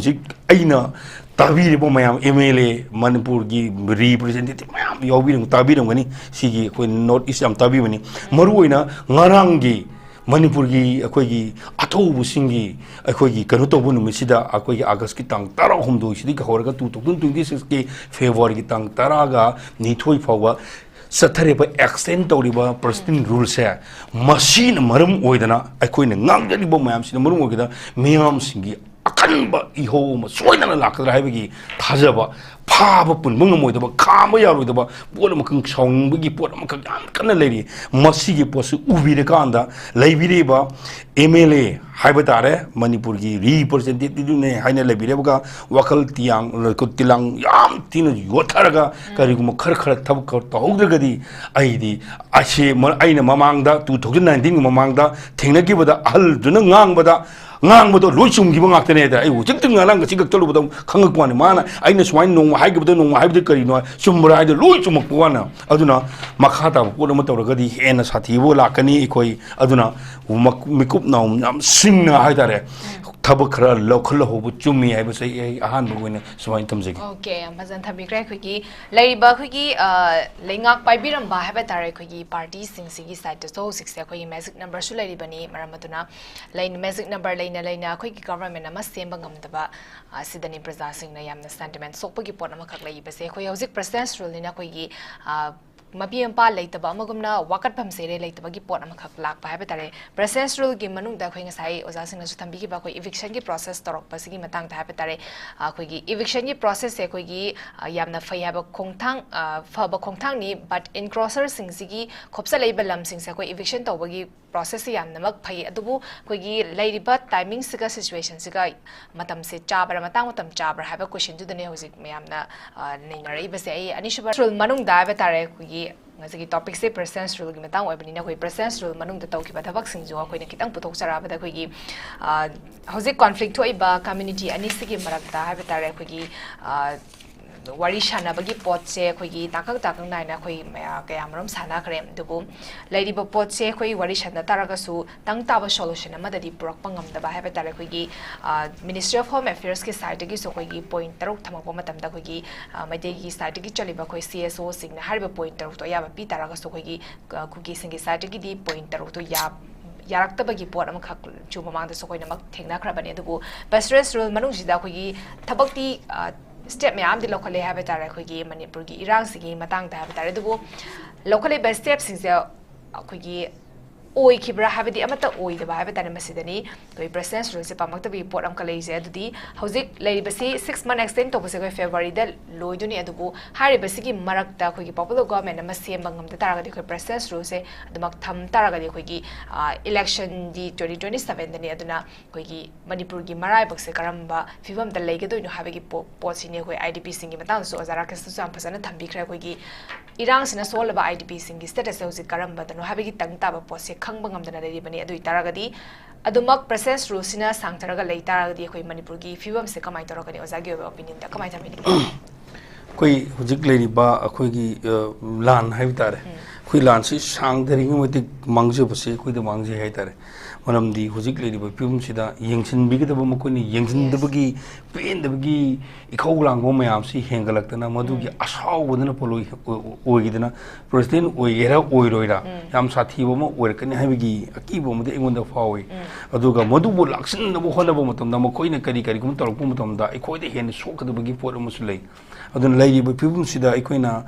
Aina. Tabiri Bomayam, Emele, Manipurgi, representative, Yobin, Tabirani, Sigi, when not Islam Tabimani, Maruina, Narangi, manipur gi akoi gi athobu singi akoi gi kanu tobu numisida akoi gi august ki tang 13 sidi ka horga 2026 ki february ki tang 10 ga nithoi fawa sathare extend tawriba president rule se machine marum oidana akoi ne ngangjali bo mayam sin marum ogida miyam singi akanba iho ma soidana lakadra haibagi thajaba 파바 뿐 뭐도 카마 야로도 봐 뭐는 그 성부기 뭐는 그 간간레리 머시기 포스 우비레 간다 레비레 봐 MLA 하이바다레 머니푸르기 리프레젠테티브네 하이네 레비레가 와칼 티앙 그 tillang 얌 티는 요타라가 그리고 뭐 커커 타부커 또오드거디 아이디 아시 뭐 아이네 마망다 2019 마망다 teknolo기보다 알드는 낭보다 ngang loi chung gi bang akne da ai u jing ting ngang ga chigak tolu bodong khang ko ni mana ai na swine nong hai gi bodong nong hai bi kari no chum ra ai loi chung ko wana aduna makha ta ko ma tawra ga di hena sathi bo la kani koi aduna mikup na am sing na hai da re thab khara lokhal ho bu chumi ai ba sai ahan bu ne swine tam jegi okay am bazan thabi krai khoi gi lai ba khoi gi lengak pai biram ba ha ba tare khoi gi party sing sigi side to so 6 khoi magic number su lai bani maramatuna lain magic number laina khoi gi government ama semba ngamdaba sidani praja singna yamna sentiment sokpagi pot ama khak lai base khoi hojik president rule ni na khoi gi mabiam pa leitaba amagumna wakat pham sere leitaba gi pot ama khak lak pa ha tare president rule gi manung da khoi ngasai oja singna su thambi gi ba khoi eviction gi process torok pa sigi matang da ha tare khoi gi eviction gi process se khoi gi yamna fai ha ba khongthang fa ba khongthang ni but in crosser sing sigi khopsa leiba lam sing se khoi eviction tawbagi process yam namak phai adubu khoi gi leiriba timing siga situation siga matam se chabra matang matam chabra ha ba question du dane hojik mayamna neinari ba se ai anishuba rule manung da ba tare khoi gi ngasi topic se president rule gi matang oibani na khoi president rule manung da tawki ba thabak sing jo khoi na kitang puthok chara ba da khoi gi hojik conflict thoi ba community ani sigi marak da ha ba tare khoi gi wari shana bagi pot se khoi gi takak nai na khoi maya kayamram sana krem dubu laidi ba pot se khoi wari shana taraga su tang ta ba solution ama da di prok pangam da ba ha ba tare khoi gi ministry of home affairs ke side gi so khoi gi point taruk thamak ba matam da khoi gi maide gi side gi chali ba khoi CSO sing na har ba point taruk to ya ba pi taraga so khoi gi kuki sing gi side gi di point taruk to ya yaraktabagi pot ama khak chu mamang da so khoi na mak thengna khra bani dubu pastoral rule manung jida khoi gi thabakti step me am di local have tare khoi gi manipur gi irang sigi matang da have tare dubu local by step sing se khoi gi oi khibra have di amata oi da have tare masidani koi president rule se pamak tabi pot am kalai je adudi hojik lei basi 6 month extend to base February da loi duni adubu hari basi gi marak da khoi gi popular government am sem bangam da taraga di khoi president rule se adumak tham taraga di khoi gi election di 2027 dani aduna khoi gi manipur gi marai bakse karamba fibam da lei ge doino have gi pot sine khoi IDP singi matang so azara ke su sam phasana thambi khra khoi gi irang sina sol ba IDP singi status se hojik karamba da no have gi tang ta ba pot se khangba ngamdana lei bani adui taragadi adumak process rule sina sangtaraga lei taragadi khoi manipur gi fibam se kamai taragani ozagi opinion da kamai thamini koi hojik leiri ba akhoi gi lan hai tare khoi lan si sang deri moti mangje base khoi da mangje hai tare manam di hojik leiri ba pum sida yengsin bi ga ba mo koi ni yengsin da bagi pen da bagi ikhau lang bo mayam si hengalak na madu gi asau bodana poloi oi gi dana president oi era oi roira yam sathi bo mo oi kan hai bagi aki bo mo de engon da fawi aduga madu bo laksin da bo hona bo matam da mo koi na kari kari kum torok bo matam da ikoi de hen sok da bagi pot mo sulei adun lei ba pum sida ikoi na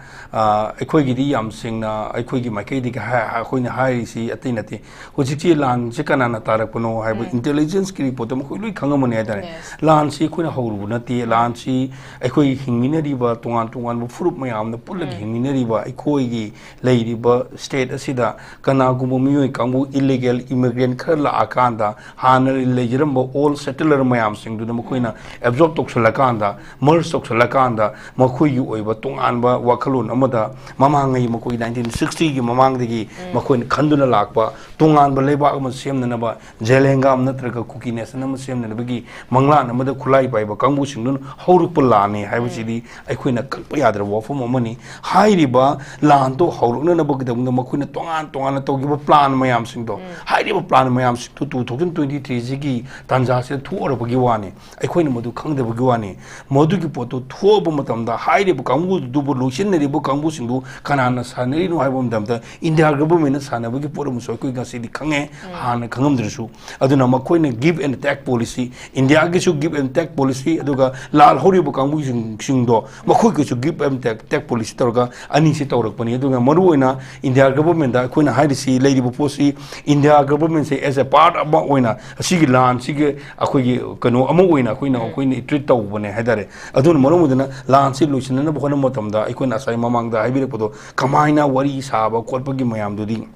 ikoi gi di yam sing na ikoi gi makai di ha khoi na hai si atai na te hojik chi lan se kana na tarak pono hai intelligence ki report mo khoi lui khanga mo ne da lan si khoi na horu na te lan si aikoi hingmina riba tongan tongan bu furup mayam na pulag hingmina riba aikoi gi lei riba state asida kana gumo miyoi kangbu illegal immigrant khar la akanda hana lejiram bo all settler mayam sing du na khoi na absorb toksala kanda merge toksala kanda mo khoi gi oiba tongan ba wakhalon amada mamang ngai mo khoi 1960 gi mamang digi mo khoi khanduna lakba tongan ba leiba am semna na ba jelengam natraga kuki nation am semna na bagi manglan amada khulai pai ba kangbu sing nun horuk lani haibasidi aikoina kalpa yadra wafum amani hairiba lanto horukna na bagdam makhuna tongan togiba plan mayam singdo hairiba plan mayam sing 2023 jigi tanja se thuora bagi wani aikoina modu khangda bagi wani modu ki poto thuoba matamda hairiba kangbu dubu lusin ne ribu kangbu singdu kanana saneri no haibom ꯃꯇꯝꯗ ꯏꯟꯗꯤꯌꯥ ꯒꯚꯔꯟꯃꯦꯟꯠꯅ ꯁꯥꯟꯅꯕꯒꯤ ꯄꯣꯠ ꯑꯃꯁꯨ ꯑꯩꯈꯣꯏ ꯉꯁꯤꯗꯤ ꯈꯪꯉꯦ ꯍꯥꯟꯅ ꯈꯪꯉꯝꯗ꯭ꯔꯁꯨ ꯑꯗꯨꯅ ꯃꯈꯣꯏꯅ ꯒꯤꯚ ꯑꯦꯟ ꯇꯦꯛ ꯄꯣꯂꯤꯁꯤ ꯏꯟꯗꯤꯌꯥꯒꯤꯁꯨ ꯒꯤꯚ ꯑꯦꯟ ꯇꯦꯛ ꯄꯣꯂꯤꯁꯤ ꯑꯗꯨꯒ ꯂꯥꯜꯍꯧꯔꯤꯕ ꯀꯥꯡꯕꯨꯁꯤꯡꯗꯣ ꯃꯈꯣꯏꯒꯤꯁꯨ ꯒꯤꯚ ꯑꯦꯟ ꯇꯦꯛ ꯄꯣꯂꯤꯁꯤ ꯇꯧꯔꯒ ꯑꯅꯤꯁꯤ ꯇꯧꯔꯛꯄꯅꯤ ꯑꯗꯨꯒ ꯃꯔꯨꯑꯣꯏꯅ ꯏꯟꯗꯤꯌꯥ ꯒꯚꯔꯟꯃꯦꯟꯠꯗ ꯑꯩꯈꯣꯏꯅ ꯍꯥꯏꯔꯤꯁꯤ ꯂꯩꯔꯤꯕ ꯄꯣꯠꯁꯤ ꯏꯟꯗꯤꯌꯥ ꯒꯚꯔꯟꯃꯦꯟꯠꯁꯦ ꯑꯦꯁ ꯑꯦ ꯄꯥꯔꯠ ꯑꯃ ꯑꯣꯏꯅ ꯑꯁꯤꯒꯤ ꯂꯥꯟꯁꯤꯒꯤ ꯑꯩꯈꯣꯏꯒꯤ ꯀꯩꯅꯣ ꯑꯃ ꯑꯣꯏꯅ ꯑꯩꯈꯣꯏꯅ ꯇ꯭ꯔꯤꯠ ꯇꯧꯕꯅꯦ ꯍꯥꯏꯇꯥꯔꯦ ꯑꯗꯨꯅ ꯃꯔꯝ ꯑꯣꯏꯗꯨꯅ ꯂꯥꯟꯁꯤ ꯂꯣꯏꯁꯤꯟꯅꯅꯕ ꯍꯣꯠꯅꯕ ꯃꯇꯝꯗ ꯑꯩꯈꯣꯏꯅ ꯉꯁꯥꯏ ꯃꯃꯥꯡꯗ ꯍꯥꯏꯕꯤꯔꯛꯄꯗꯣ ꯀꯃꯥꯏꯅ ꯋꯥꯔꯤ ꯁꯥꯕ ꯈꯣꯠꯄꯒꯤ ꯃꯌꯥꯝꯗꯨꯗꯤ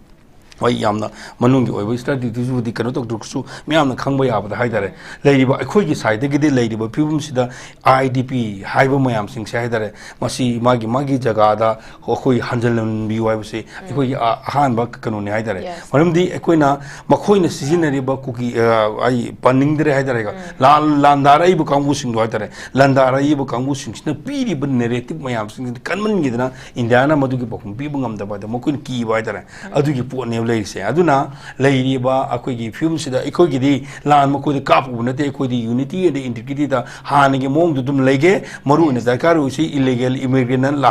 ꯍꯣꯏ ꯌꯥꯝꯅ ꯃꯅꯨꯡꯒꯤ ꯑꯣꯏꯕ ꯁ꯭ꯇꯔꯦꯇꯦꯖꯤꯕꯨꯗꯤ ꯀꯩꯅꯣ ꯇꯧꯗ꯭ꯔꯒꯁꯨ ꯃꯌꯥꯝꯅ ꯈꯪꯕ ꯌꯥꯕꯗ ꯍꯥꯏꯇꯥꯔꯦ ꯂꯩꯔꯤꯕ ꯑꯩꯈꯣꯏꯒꯤ ꯁꯥꯏꯗꯒꯤꯗꯤ ꯂꯩꯔꯤꯕ ꯐꯤꯕꯝꯁꯤꯗ IDP ꯍꯥꯏꯕ ꯃꯌꯥꯝꯁꯤꯡꯁꯦ ꯍꯥꯏꯇꯥꯔꯦ ꯃꯁꯤ ꯃꯥꯒꯤ ꯖꯒꯥꯗ ꯑꯩꯈꯣꯏ ꯍꯟꯖꯤꯜꯍꯟꯕꯤꯌꯨ ꯍꯥꯏꯕꯁꯤ ꯑꯩꯈꯣꯏꯒꯤ ꯑꯍꯥꯟꯕ ꯀꯩꯅꯣꯅꯤ ꯍꯥꯏꯇꯥꯔꯦ ꯃꯔꯝꯗꯤ ꯑꯩꯈꯣꯏꯅ ꯃꯈꯣꯏꯅ ꯁꯤꯖꯤꯟꯅꯔꯤꯕ ꯀꯨꯀꯤ ꯑꯩ ꯄꯟꯅꯤꯡꯗ꯭ꯔꯦ ꯍꯥꯏꯇꯥꯔꯦ ꯂꯥꯟꯗꯥꯔꯛꯏꯕ ꯀꯥꯡꯕꯨꯁꯤꯡꯗꯣ ꯍꯥꯏꯇꯥꯔꯦ ꯂꯥꯟꯗꯥꯔꯛꯏꯕ ꯀꯥꯡꯕꯨꯁꯤꯡꯁꯤꯅ ꯄꯤꯔꯤꯕ ꯅꯦꯔꯦꯇꯤꯕ ꯃꯌꯥꯝꯁꯤꯡꯁꯤꯗ ꯀꯟꯃꯟꯈꯤꯗꯅ ꯏꯟꯗꯤꯌꯥꯅ ꯃꯗꯨꯒꯤ ꯄꯥꯎꯈꯨꯝ ꯄꯤꯕ ꯉꯝꯗꯕ ꯍꯥꯏꯗ ꯃꯈꯣꯏꯅ ꯀꯤꯕ ꯍꯥꯏꯇꯥꯔꯦ ꯑꯗꯨꯒꯤ ꯄꯣꯠꯅꯦꯕ ꯂꯩꯔꯤꯁꯦ ꯑꯗꯨꯅ ꯂꯩꯔꯤꯕ ꯑꯩꯈꯣꯏꯒꯤ ꯐꯤꯕꯝꯁꯤꯗ ꯑꯩꯈꯣꯏꯒꯤꯗꯤ ꯂꯥꯟ ꯃꯈꯣꯏꯗ ꯀꯥꯞꯄꯨꯕ ꯅꯠꯇꯦ ꯑꯩꯈꯣꯏꯗꯤ ꯌꯨꯅꯤꯇꯤ ꯑꯦꯟड ꯏꯟꯇꯤꯒ꯭ꯔꯤꯇꯤꯗ ꯍꯥꯟꯅꯒꯤ ꯃꯑꯣꯡꯗ ꯑꯗꯨꯝ ꯂꯩꯒꯦ ꯃꯔꯨꯑꯣꯏꯅ ꯗꯔꯀꯥꯔ ꯑꯣꯏꯁꯤ ꯏꯂꯤꯒꯦꯜ ꯏꯃꯤꯒ꯭ꯔꯦꯟꯠ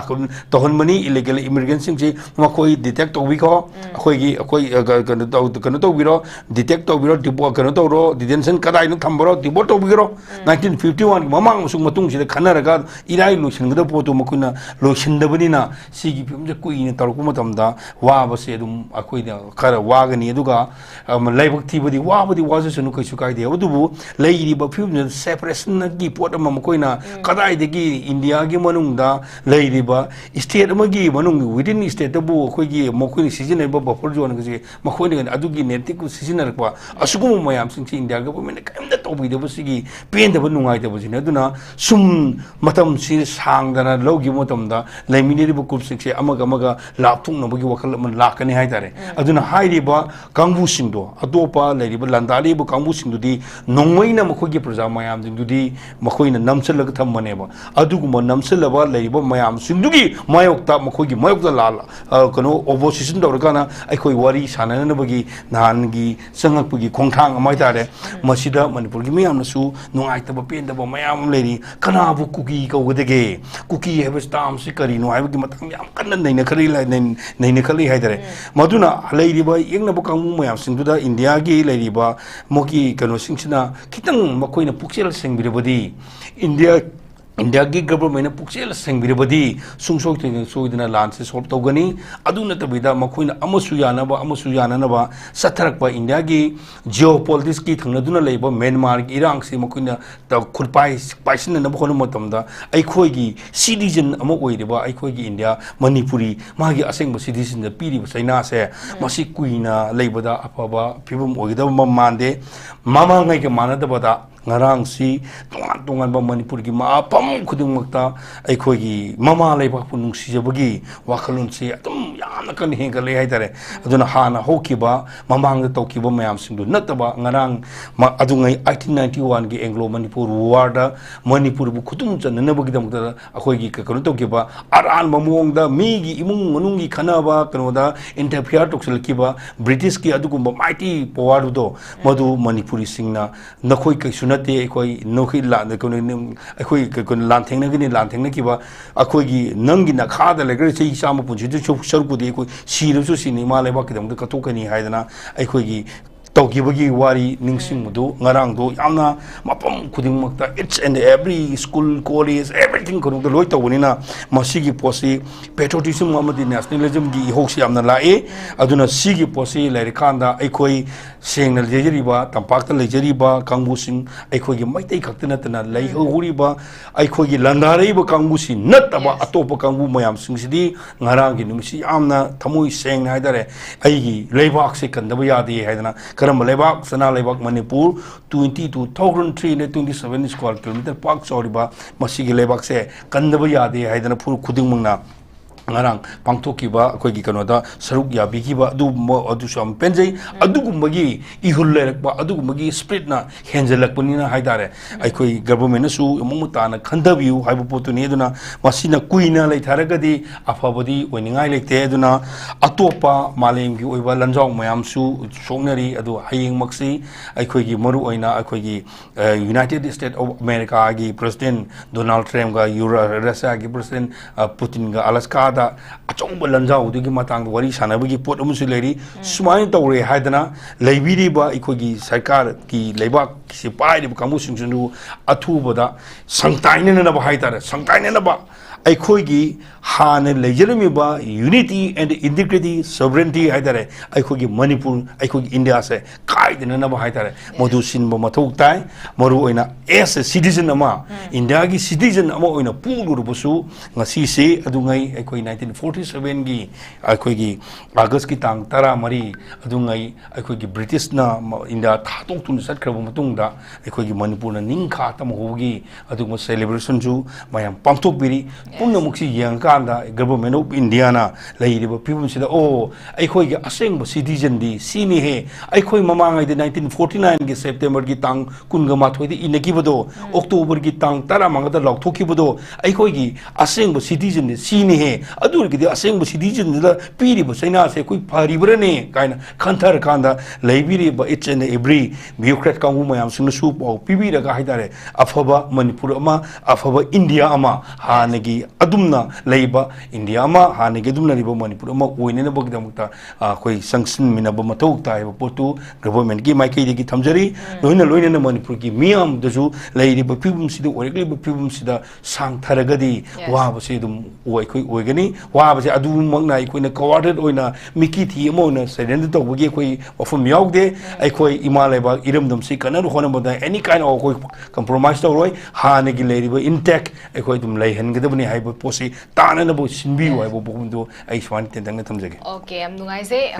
ꯇꯧꯍꯟꯕꯅꯤ ꯏꯂꯤꯒꯦꯜ ꯏꯃꯤꯒ꯭ꯔꯦꯟꯠꯁꯤꯡꯁꯤ ꯃꯈꯣꯏ ꯗꯤꯇꯦꯛ ꯇꯧꯕꯤꯈꯣ ꯑꯩꯈꯣꯏ ꯀꯩꯅꯣ ꯇꯧꯕꯤꯔꯣ ꯗꯤꯇꯦꯛ ꯇꯧꯕꯤꯔꯣ ꯀꯩꯅꯣ ꯇꯧꯔꯣ ꯗꯤꯇꯦꯟꯁꯟ ꯀꯗꯥꯏꯅꯣ ꯊꯝꯕꯔꯣ ꯗꯤꯄꯣꯔꯠ ꯇꯧꯕꯤꯔꯣ 1951 ꯃꯃꯥꯡ ꯑꯃꯁꯨꯡ ꯃꯇꯨꯡꯁꯤꯗ ꯈꯟꯅꯔꯒ ꯏꯔꯥꯏ ꯂꯣꯏꯁꯤꯟꯒꯗꯕ ꯄꯣꯠꯇꯨ ꯃꯈꯣꯏꯅ ꯂꯣꯏꯁꯤꯟꯗꯕꯅꯤꯅ ꯁꯤꯒꯤ ꯐꯤꯕꯝꯁꯦ ꯀꯨꯏꯅ ꯇꯧꯔꯛꯄ ꯃꯇꯝꯗ ꯋꯥꯕꯁꯦ ꯑꯗꯨꯝ ꯑꯩꯈꯣꯏꯅ ꯈꯔ ꯋꯥꯒꯅꯤ ꯑꯗꯨꯒ ꯂꯥꯏꯕꯛ ꯊꯤꯕꯗꯤ ꯋꯥꯕꯗꯤ ꯋꯥꯖꯁꯅꯨ ꯀꯩꯁꯨ ꯀꯥꯏꯗꯦ ꯑꯗꯨꯕꯨ ꯂꯩꯔꯤꯕ ꯐꯤꯕꯝꯁꯤꯗ ꯁꯦꯄꯔꯦꯁꯟꯒꯤ ꯄꯣꯠ ꯑꯃ ꯃꯈꯣꯏꯅ ꯀꯗꯥꯏꯗꯒꯤ ꯏꯟꯗꯤꯌꯥꯒꯤ ꯃꯅꯨꯡꯗ ꯂꯩꯔꯤꯕ ꯁ꯭ꯇꯦꯠ ꯑꯃꯒꯤ ꯃꯅꯨꯡꯗ ꯋꯤꯗꯤꯟ ꯁ꯭ꯇꯦꯠꯇꯕꯨ ꯑꯩꯈꯣꯏꯒꯤ ꯃꯈꯣꯏꯅ ꯁꯤꯖꯤꯟꯅꯔꯤꯕ ꯕꯐꯔ ꯖꯣꯟꯒꯁꯦ ꯃꯈꯣꯏꯅ ꯑꯗꯨꯒꯤ ꯅꯦꯇꯤꯞ ꯁꯤꯖꯤꯟꯅꯔꯛꯄ ꯑꯁꯤꯒꯨꯝꯕ ꯃꯌꯥꯝꯁꯤꯡꯁꯤ ꯏꯟꯗꯤꯌꯥ ꯒꯚꯔꯟꯃꯦꯟꯠꯅ ꯀꯔꯤꯝꯇ ꯇꯧꯕꯤꯗꯕꯁꯤꯒꯤ ꯄꯦꯟꯗꯕ ꯅꯨꯡꯉꯥꯏꯇꯕꯁꯤꯅꯤ ꯑꯗꯨꯅ ꯁꯨꯝ ꯃꯇꯝꯁꯤ ꯁꯥꯡꯗꯅ ꯂꯧꯈꯤꯕ ꯃꯇꯝꯗ ꯂꯩꯃꯤꯟꯅꯔꯤꯕ ꯒ꯭ꯔꯨꯞꯁꯤꯡꯁꯦ ꯑꯃꯒ ꯂꯥꯞꯊꯣꯛꯅꯕꯒꯤ ꯋꯥꯈꯜ ꯑꯃ ꯂꯥꯛꯀꯅꯤ ꯍꯥꯏꯇꯥꯔꯦ ꯑꯗꯨꯅ ꯍꯥꯏꯔꯤꯕ ꯀꯥꯡꯕꯨꯁꯤꯡꯗꯣ ꯑꯇꯣꯞꯄ ꯂꯩꯔꯤꯕ ꯂꯥꯟꯗꯥꯔꯤꯕ ꯀꯥꯡꯕꯨꯁꯤꯡꯗꯨꯗꯤ ꯅꯣꯡꯃꯩꯅ ꯃꯈꯣꯏꯒꯤ ꯄ꯭ꯔꯖꯥ ꯃꯌꯥꯝꯁꯤꯡꯗꯨꯗꯤ ꯃꯈꯣꯏꯅ ꯅꯝꯁꯤꯜꯂꯒ ꯊꯝꯕꯅꯦꯕ ꯑꯗꯨꯒꯨꯝꯕ ꯅꯝꯁꯤꯜꯂꯕ ꯂꯩꯔꯤꯕ ꯃꯌꯥꯝꯁꯤꯡꯗꯨꯒꯤ ꯃꯥꯌꯣꯛꯇ ꯃꯈꯣꯏꯒꯤ ꯃꯥꯌꯣꯛꯇ ꯀꯩꯅꯣ ꯑꯣꯄꯣꯖꯤꯁꯟ ꯇꯧꯔꯀꯥꯟꯗ ꯑꯩꯈꯣꯏ ꯋꯥꯔꯤ ꯁꯥꯟꯅꯅꯕꯒꯤ ꯅꯍꯥꯟꯒꯤ ꯆꯪꯉꯛꯄꯒꯤ ꯈꯣꯡꯊꯥꯡ ꯑꯃ ꯍꯥꯏꯇꯥꯔꯦ ꯃꯁꯤꯗ ꯃꯅꯤꯄꯨꯔꯒꯤ ꯃꯌꯥꯝꯅꯁꯨ ꯅꯨꯡꯉꯥꯏꯇꯕ ꯄꯦꯟꯗꯕ ꯃꯌꯥꯝ ꯑꯃ ꯂꯩꯔꯤ ꯀꯅꯥꯕꯨ ꯀꯨꯀꯤ ꯀꯧꯒꯗꯒꯦ ꯀꯨꯀꯤ ꯍꯥꯏꯕ ꯇꯥꯝꯁꯤ ꯀꯔꯤꯅꯣ ꯍꯥꯏꯕꯒꯤ ꯃꯇꯥꯡꯗ ꯌꯥꯝ ꯀꯟꯅ ꯅꯩꯅꯈꯠꯂꯤ ꯍꯥꯏꯇꯥꯔꯦ ꯃꯗꯨꯅ ꯂꯩꯔꯤꯕ ꯌꯦꯛꯅꯕ ꯀꯥꯡꯕꯨ ꯃꯌꯥꯝꯁꯤꯡꯗꯨꯗ ꯏꯟꯗꯤꯌꯥꯒꯤ ꯂꯩꯔꯤꯕ ꯃꯣꯏꯒꯤ ꯀꯩꯅꯣꯁꯤꯡꯁꯤꯅ ꯈꯤꯇꯪ ꯃꯈꯣꯏꯅ ꯄꯨꯛꯆꯦꯜ ꯁꯦꯡꯕꯤꯔꯕꯗꯤ ꯏꯟꯗꯤꯌꯥꯒꯤ ꯒꯚꯔꯟꯃꯦꯟꯠꯅ ꯄꯨꯛꯆꯦꯜ ꯁꯦꯡꯕꯤꯔꯕꯗꯤ ꯁꯣꯏꯗꯅ ꯂꯥꯟꯁꯦ ꯁꯣꯜꯕ ꯇꯧꯒꯅꯤ ꯑꯗꯨ ꯅꯠꯇꯕꯤꯗ ꯃꯈꯣꯏꯅ ꯑꯃꯁꯨ ꯌꯥꯅꯅꯕ ꯆꯠꯊꯔꯛꯄ ꯏꯟꯗꯤꯌꯥꯒꯤ ꯖꯤꯑꯣꯄꯣꯂꯤꯇꯤꯛꯁꯀꯤ ꯊꯪꯅꯗꯨꯅ ꯂꯩꯕ ꯃ꯭ꯌꯥꯟꯃꯥꯔꯒꯤ ꯏꯔꯥꯡꯁꯤ ꯃꯈꯣꯏꯅ ꯄꯥꯏꯁꯤꯟꯅꯅꯕ ꯍꯣꯠꯅꯕ ꯃꯇꯝꯗ ꯑꯩꯈꯣꯏꯒꯤ ꯁꯤꯇꯤꯖꯟ ꯑꯃ ꯑꯣꯏꯔꯤꯕ ꯑꯩꯈꯣꯏꯒꯤ ꯏꯟꯗꯤꯌꯥ ꯃꯅꯤꯄꯨꯔꯤ ꯃꯥꯒꯤ ꯑꯁꯦꯡꯕ ꯁꯤꯇꯤꯖꯟꯗ ꯄꯤꯔꯤꯕ ꯆꯩꯅꯥꯁꯦ ꯃꯁꯤ ꯀꯨꯏꯅ ꯂꯩꯕꯗ ꯑꯐꯕ ꯐꯤꯕꯝ ꯑꯣꯏꯒꯗꯕ ꯃꯥꯟꯗꯦ ꯃꯃꯥꯡꯉꯩꯒ ꯃꯥꯟꯅꯗꯕꯗ ꯉꯔꯥꯡꯁꯤ ꯇꯣꯉꯥꯟꯕ ꯃꯅꯤꯄꯨꯔꯒꯤ ꯃꯐꯝ ꯈꯨꯗꯤꯡꯃꯛꯇ ꯑꯩꯈꯣꯏꯒꯤ ꯃꯃꯥ ꯂꯩꯕꯥꯛꯄꯨ ꯅꯨꯡꯁꯤꯖꯕꯒꯤ ꯋꯥꯈꯜꯂꯣꯟꯁꯤ ꯑꯗꯨꯝ ꯌꯥꯝꯅ ꯀꯟꯅ ꯍꯦꯟꯒꯠꯂꯦ ꯍꯥꯏꯇꯥꯔꯦ ꯑꯗꯨꯅ ꯍꯥꯟꯅ ꯍꯧꯈꯤꯕ ꯃꯃꯥꯡꯗ ꯇꯧꯈꯤꯕ ꯃꯌꯥꯝꯁꯤꯡꯗꯨ ꯅꯠꯇꯕ ꯉꯔꯥꯡ ꯑꯗꯨꯉꯩ 1891ꯒꯤ ꯑꯦꯡꯒ꯭ꯂꯣ ꯃꯅꯤꯄꯨꯔ ꯋꯥꯔꯗ ꯃꯅꯤꯄꯨꯔꯕꯨ ꯈꯨꯗꯨꯝ ꯆꯟꯅꯅꯕꯒꯤꯗꯃꯛꯇ ꯑꯩꯈꯣꯏꯒꯤ ꯀꯩꯅꯣ ꯇꯧꯈꯤꯕ ꯑꯔꯥꯟꯕ ꯃꯑꯣꯡꯗ ꯃꯤꯒꯤ ꯏꯃꯨꯡ ꯃꯅꯨꯡꯒꯤ ꯈꯟꯅꯕ ꯀꯩꯅꯣꯗ ꯏꯟꯇꯔꯐꯤꯌꯔ ꯇꯧꯁꯤꯜꯂꯛꯈꯤꯕ ꯕ꯭ꯔꯤꯇꯤꯁꯀꯤ ꯑꯗꯨꯒꯨꯝꯕ ꯃꯥꯏꯇꯤ ꯄꯋꯥꯔꯗꯨꯗꯣ ꯃꯗꯨ ꯃꯅꯤꯄꯨꯔꯤꯁꯤꯡꯅ ꯅꯈꯣꯏ ꯀꯩꯁꯨ ꯅꯠꯇꯦ ꯑꯩꯈꯣꯏ ꯂꯥꯟꯊꯦꯡꯅꯈꯤꯕ ꯑꯩꯈꯣꯏꯒꯤ ꯅꯪꯒꯤ ꯅꯈꯥꯗ ꯂꯩꯈ꯭ꯔꯦ ꯆꯍꯤ 100 ꯄꯨꯟꯁꯤꯗꯨ ꯁꯔꯨꯛꯄꯨꯗꯤ ꯑꯩꯈꯣꯏ ꯁꯤꯔꯁꯨ ꯁꯤꯅꯤ ꯏꯃꯥ ꯂꯩꯕꯥꯛꯀꯤꯗꯃꯛꯇ ꯀꯠꯊꯣꯛꯀꯅꯤ ꯍꯥꯏꯗꯅ ꯑꯩꯈꯣꯏꯒꯤ ꯇꯧꯈꯤꯕꯒꯤ ꯋꯥꯔꯤ ꯅꯤꯡꯁꯤꯡꯕꯗꯨ ꯉꯔꯥꯡꯗꯣ ꯌꯥꯝꯅ ꯃꯐꯝ ꯈꯨꯗꯤꯡꯃꯛꯇ it's and every school college everything ꯈꯨꯗꯤꯡꯃꯛꯇ ꯂꯣꯏ ꯇꯧꯕꯅꯤꯅ ꯃꯁꯤꯒꯤ ꯄꯣꯠꯁꯤ ꯄꯦꯇ꯭ꯔꯣꯇꯤꯖꯝ ꯑꯃꯗꯤ ꯅꯦꯁꯅꯦꯂꯤꯖꯝꯒꯤ ꯏꯍꯧꯁꯤ ꯌꯥꯝꯅ ꯂꯥꯛꯏ ꯑꯗꯨꯅ ꯁꯤꯒꯤ ꯄꯣꯠꯁꯤ ꯂꯩꯔꯀꯥꯟꯗ ꯑꯩꯈꯣꯏ ꯁꯦꯡꯅ ꯂꯩꯖꯔꯤꯕ ꯇꯝꯄꯥꯛꯇ ꯂꯩꯖꯔꯤꯕ ꯀꯥꯡꯕꯨꯁꯤꯡ ꯑꯩꯈꯣꯏꯒꯤ ꯃꯩꯇꯩ ꯈꯛꯇ ꯅꯠꯇꯅ ꯂꯩꯍꯧꯔꯤꯕ ꯑꯩꯈꯣꯏꯒꯤ ꯂꯟꯗꯥꯔꯛꯏꯕ ꯀꯥꯡꯕꯨꯁꯤ ꯅꯠꯇꯕ ꯑꯇꯣꯞꯄ ꯀꯥꯡꯕꯨ ꯃꯌꯥꯝꯁꯤꯡꯁꯤꯗꯤ ꯉꯔꯥꯡꯒꯤ ꯅꯨꯃꯤꯠꯁꯤ ꯌꯥꯝꯅ ꯊꯃꯣꯏ ꯁꯦꯡꯅ ꯍꯥꯏꯇꯥꯔꯦ ꯑꯩꯒꯤ ꯂꯩꯕꯥꯛꯁꯦ ꯀꯟꯗꯕ ꯌꯥꯗꯦ ꯍꯥꯏꯗꯅ ꯀꯔꯝꯕ ꯂꯩꯕꯥꯛ ꯁꯅꯥ ꯂꯩꯕꯥꯛ ꯃꯅꯤꯄꯨꯔ 22,327 ꯁ꯭ꯀ꯭ꯋꯥꯔ ꯀꯤꯂꯣꯃꯤꯇꯔ ꯄꯥꯛ ꯆꯥꯎꯔꯤꯕ ꯃꯁꯤꯒꯤ ꯂꯩꯕꯥꯛꯁꯦ ꯀꯟꯗꯕ ꯌꯥꯗꯦ ꯍꯥꯏꯗꯅ ꯐꯨꯔꯨꯞ ꯈꯨꯗꯤꯡꯃꯛꯅ ꯉꯔꯥꯡ ꯄꯥꯡꯊꯣꯛꯈꯤꯕ ꯑꯩꯈꯣꯏꯒꯤ ꯀꯩꯅꯣꯗ ꯁꯔꯨꯛ ꯌꯥꯕꯤꯈꯤꯕ ꯑꯗꯨꯁꯨ ꯌꯥꯝ ꯄꯦꯟꯖꯩ ꯑꯗꯨꯒꯨꯝꯕꯒꯤ ꯏꯍꯨꯜ ꯂꯩꯔꯛꯄ ꯑꯗꯨꯒꯨꯝꯕꯒꯤ ꯁ꯭ꯄꯤꯔꯤꯠꯅ ꯍꯦꯟꯖꯜꯂꯛꯄꯅꯤꯅ ꯍꯥꯏꯇꯥꯔꯦ ꯑꯩꯈꯣꯏ ꯒꯚꯔꯟꯃꯦꯟꯠꯅꯁꯨ ꯃꯃꯨꯠ ꯇꯥꯅ ꯈꯟꯊꯕꯤꯌꯨ ꯍꯥꯏꯕ ꯄꯣꯠꯇꯨꯅꯤ ꯑꯗꯨꯅ ꯃꯁꯤꯅ ꯀꯨꯏꯅ ꯂꯩꯊꯔꯒꯗꯤ ꯑꯐꯕꯗꯤ ꯑꯣꯏꯅꯤꯡꯉꯥꯏ ꯂꯩꯇꯦ ꯑꯗꯨꯅ ꯑꯇꯣꯞꯄ ꯃꯥꯂꯦꯝꯒꯤ ꯑꯣꯏꯕ ꯂꯟꯖꯥꯎ ꯃꯌꯥꯝꯁꯨ ꯁꯣꯛꯅꯔꯤ ꯑꯗꯨ ꯍꯌꯦꯡꯃꯛꯁꯤ ꯑꯩꯈꯣꯏꯒꯤ ꯃꯔꯨꯑꯣꯏꯅ ꯑꯩꯈꯣꯏꯒꯤ ꯌꯨꯅꯥꯏꯇꯦꯗ ꯁ꯭ꯇꯦꯠ ꯑꯣꯐ ꯑꯃꯦꯔꯤꯀꯥꯒꯤ ꯄ꯭ꯔꯁꯤꯗꯦꯟꯠ ꯗꯣꯅꯥꯜꯗ ꯇ꯭ꯔꯝꯞꯒ ꯔꯁꯤꯌꯥꯒꯤ ꯄ꯭ꯔꯁꯤꯗꯦꯟꯠ ꯄꯨꯇꯤꯟꯒ ꯑꯂꯥꯁꯀꯥꯗ ꯃꯈꯥꯗ ꯑꯆꯧꯕ ꯂꯟꯖꯥꯎꯗꯨꯒꯤ ꯃꯇꯥꯡꯗ ꯋꯥꯔꯤ ꯁꯥꯟꯅꯕꯒꯤ ꯄꯣꯠ ꯑꯃꯁꯨ ꯂꯩꯔꯤ ꯁꯨꯃꯥꯏꯅ ꯇꯧꯔꯦ ꯍꯥꯏꯗꯅ ꯂꯩꯕꯤꯔꯤꯕ ꯑꯩꯈꯣꯏꯒꯤ ꯁꯔꯀꯥꯔꯒꯤ ꯂꯩꯕꯥꯛꯁꯤ ꯄꯥꯏꯔꯤꯕ ꯀꯥꯡꯕꯨꯁꯤꯡꯁꯤꯅ ꯑꯊꯨꯕꯗ ꯁꯪꯇꯥꯏꯅꯅꯕ ꯍꯥꯏꯇꯥꯔꯦ ꯁꯪꯇꯥꯏꯅꯅꯕ ꯑꯩꯈꯣꯏꯒꯤ ꯍꯥꯟꯅ ꯂꯩꯖꯔꯝꯃꯤꯕ ꯌꯨꯅꯤꯇꯤ ꯑꯦꯟड ꯏꯟꯇꯤꯒ꯭ꯔꯤꯇꯤ ꯁꯣꯚꯔꯦꯟꯇꯤ ꯍꯥꯏꯇꯥꯔꯦ ꯑꯩꯈꯣꯏꯒꯤ ꯃꯅꯤꯄꯨꯔ ꯑꯩꯈꯣꯏꯒꯤ ꯏꯟꯗꯤꯌꯥꯁꯦ ꯀꯥꯏꯗꯅꯅꯕ ꯍꯥꯏꯇꯥꯔꯦ ꯃꯗꯨ ꯁꯤꯟꯕ ꯃꯊꯧ ꯇꯥꯏ ꯃꯔꯨꯑꯣꯏꯅ ꯑꯦꯁ ꯑꯦ ꯁꯤꯇꯤꯖꯟ ꯑꯃ ꯏꯟꯗꯤꯌꯥꯒꯤ ꯁꯤꯇꯤꯖꯟ ꯑꯃ ꯑꯣꯏꯅ ꯄꯨꯔꯨꯔꯕꯁꯨ ꯉꯁꯤꯁꯤ ꯑꯗꯨꯉꯩ ꯑꯩꯈꯣꯏ 1947ꯒꯤ ꯑꯩꯈꯣꯏꯒꯤ ꯑꯥꯒꯁꯀꯤ ꯇꯥꯡ 13 ꯑꯗꯨꯉꯩ ꯑꯩꯈꯣꯏꯒꯤ ꯕ꯭ꯔꯤꯇꯤꯁꯅ ꯏꯟꯗꯤꯌꯥ ꯊꯥꯗꯣꯛꯇꯨꯅ ꯆꯠꯈ꯭ꯔꯕ ꯃꯇꯨꯡꯗ ꯑꯩꯈꯣꯏꯒꯤ ꯃꯅꯤꯄꯨꯔꯅ ꯅꯤꯡꯈꯥ ꯇꯝꯍꯧꯕꯒꯤ ꯑꯗꯨꯒꯨꯝꯕ ꯁꯦꯂꯦꯕ꯭ꯔꯦꯁꯟꯁꯨ ꯃꯌꯥꯝ ꯄꯥꯡꯊꯣꯛꯄꯤꯔꯤ ꯄꯨꯝꯅꯃꯛꯁꯤ ꯌꯦꯡꯀꯥꯟꯗ ꯒꯚꯔꯟꯃꯦꯟꯠ ꯑꯣꯐ ꯏꯟꯗꯤꯌꯥꯅ ꯂꯩꯔꯤꯕ ꯐꯤꯕꯝꯁꯤꯗ ꯑꯩꯈꯣꯏꯒꯤ ꯑꯁꯦꯡꯕ ꯁꯤꯇꯤꯖꯟꯗꯤ ꯁꯤꯅꯤꯍꯦ ꯑꯩꯈꯣꯏ ꯃꯃꯥꯡꯉꯩꯗ 1949ꯒꯤ ꯁꯦꯞꯇꯦꯝꯕꯔꯒꯤ ꯇꯥꯡ 12ꯗ ꯏꯅꯈꯤꯕꯗꯣ ꯑꯣꯛꯇꯣꯕꯔꯒꯤ ꯇꯥꯡ 15ꯗ ꯂꯥꯎꯊꯣꯛꯈꯤꯕꯗꯣ ꯑꯩꯈꯣꯏꯒꯤ ꯑꯁꯦꯡꯕ ꯁꯤꯇꯤꯖꯟꯗꯤ ꯁꯤꯅꯤꯍꯦ ꯑꯗꯨ ꯑꯣꯏꯔꯒꯗꯤ ꯑꯁꯦꯡꯕ ꯁꯤꯇꯤꯖꯟꯗꯨꯗ ꯄꯤꯔꯤꯕ ꯆꯩꯅꯥꯁꯦ ꯑꯩꯈꯣꯏ ꯐꯔꯤꯕ꯭ꯔꯅꯦ ꯀꯥꯏꯅ ꯈꯟꯊꯔꯀꯥꯟꯗ ꯂꯩꯕꯤꯔꯤꯕ ꯏꯆ ꯑꯦꯟ ꯑꯦꯚ꯭ꯔꯤ ꯕ꯭ꯌꯨꯀ꯭ꯔꯦꯠ ꯀꯥꯡꯕꯨ ꯃꯌꯥꯝꯁꯤꯡꯅꯁꯨ ꯄꯥꯎ ꯄꯤꯕꯤꯔꯒ ꯍꯥꯏꯇꯥꯔꯦ ꯑꯐꯕ ꯃꯅꯤꯄꯨꯔ ꯑꯃ ꯑꯐꯕ ꯏꯟꯗꯤꯌꯥ ꯑꯃ ꯍꯥꯟꯅꯒꯤ ꯑꯗꯨꯝꯅ ꯂꯩꯕ ꯏꯟꯗꯤꯌꯥ ꯑꯃ ꯍꯥꯟꯅꯒꯤ ꯑꯗꯨꯝꯅ ꯂꯩꯕ ꯃꯅꯤꯄꯨꯔ ꯑꯃ ꯑꯣꯏꯅꯅꯕꯒꯤꯗꯃꯛꯇ ꯑꯩꯈꯣꯏ ꯆꯪꯁꯤꯟꯃꯤꯟꯅꯕ ꯃꯊꯧ ꯇꯥꯏꯕ ꯄꯣꯠꯇꯨ ꯒꯚꯔꯟꯃꯦꯟꯠꯀꯤ ꯃꯥꯏꯀꯩꯗꯒꯤ ꯊꯝꯖꯔꯤ ꯂꯣꯏꯅꯅ ꯃꯅꯤꯄꯨꯔꯒꯤ ꯃꯤꯌꯥꯝꯗꯁꯨ ꯂꯩꯔꯤꯕ ꯐꯤꯕꯝꯁꯤꯗ ꯑꯣꯏꯔꯛꯂꯤꯕ ꯐꯤꯕꯝꯁꯤꯗ ꯁꯥꯡꯊꯔꯒꯗꯤ ꯋꯥꯕꯁꯤ ꯑꯗꯨꯝ ꯑꯩꯈꯣꯏ ꯑꯣꯏꯒꯅꯤ ꯋꯥꯕꯁꯤ ꯑꯗꯨꯃꯛꯅ ꯑꯩꯈꯣꯏꯅ ꯀꯋꯥꯔꯗꯦꯠ ꯑꯣꯏꯅ ꯃꯤꯀꯤꯊꯤ ꯑꯃ ꯑꯣꯏꯅ ꯁꯔꯦꯟꯗꯔ ꯇꯧꯕꯒꯤ ꯑꯩꯈꯣꯏ ꯋꯥꯐꯝ ꯌꯥꯎꯗꯦ ꯑꯩꯈꯣꯏ ꯏꯃꯥ ꯂꯩꯕꯥꯛ ꯏꯔꯝꯗꯝꯁꯤ ꯀꯟꯅ ꯍꯣꯠꯅꯕꯗ ꯑꯦꯅꯤ ꯀꯥꯏꯟ ꯑꯣꯐ ꯑꯩꯈꯣꯏ ꯀꯝꯄ꯭ꯔꯣꯃꯥꯏꯁ ꯇꯧꯔꯣꯏ ꯍꯥꯟꯅꯒꯤ ꯂꯩꯔꯤꯕ ꯏꯟꯇꯦꯛ ꯑꯩꯈꯣꯏ ꯑꯗꯨꯝ ꯂꯩꯍꯟꯒꯗꯕꯅꯤ ꯍꯥꯏꯕ ꯄꯣꯠꯁꯤ ꯇꯥꯅꯅꯕ ꯁꯤꯟꯕꯤꯌꯨ ꯍꯥꯏꯕ ꯄꯣꯠꯇꯨ ꯑꯩ ꯁꯨꯃꯥꯏꯅ ꯇꯦꯟꯇꯛꯅ ꯊꯝꯖꯒꯦ Okay, am nungai se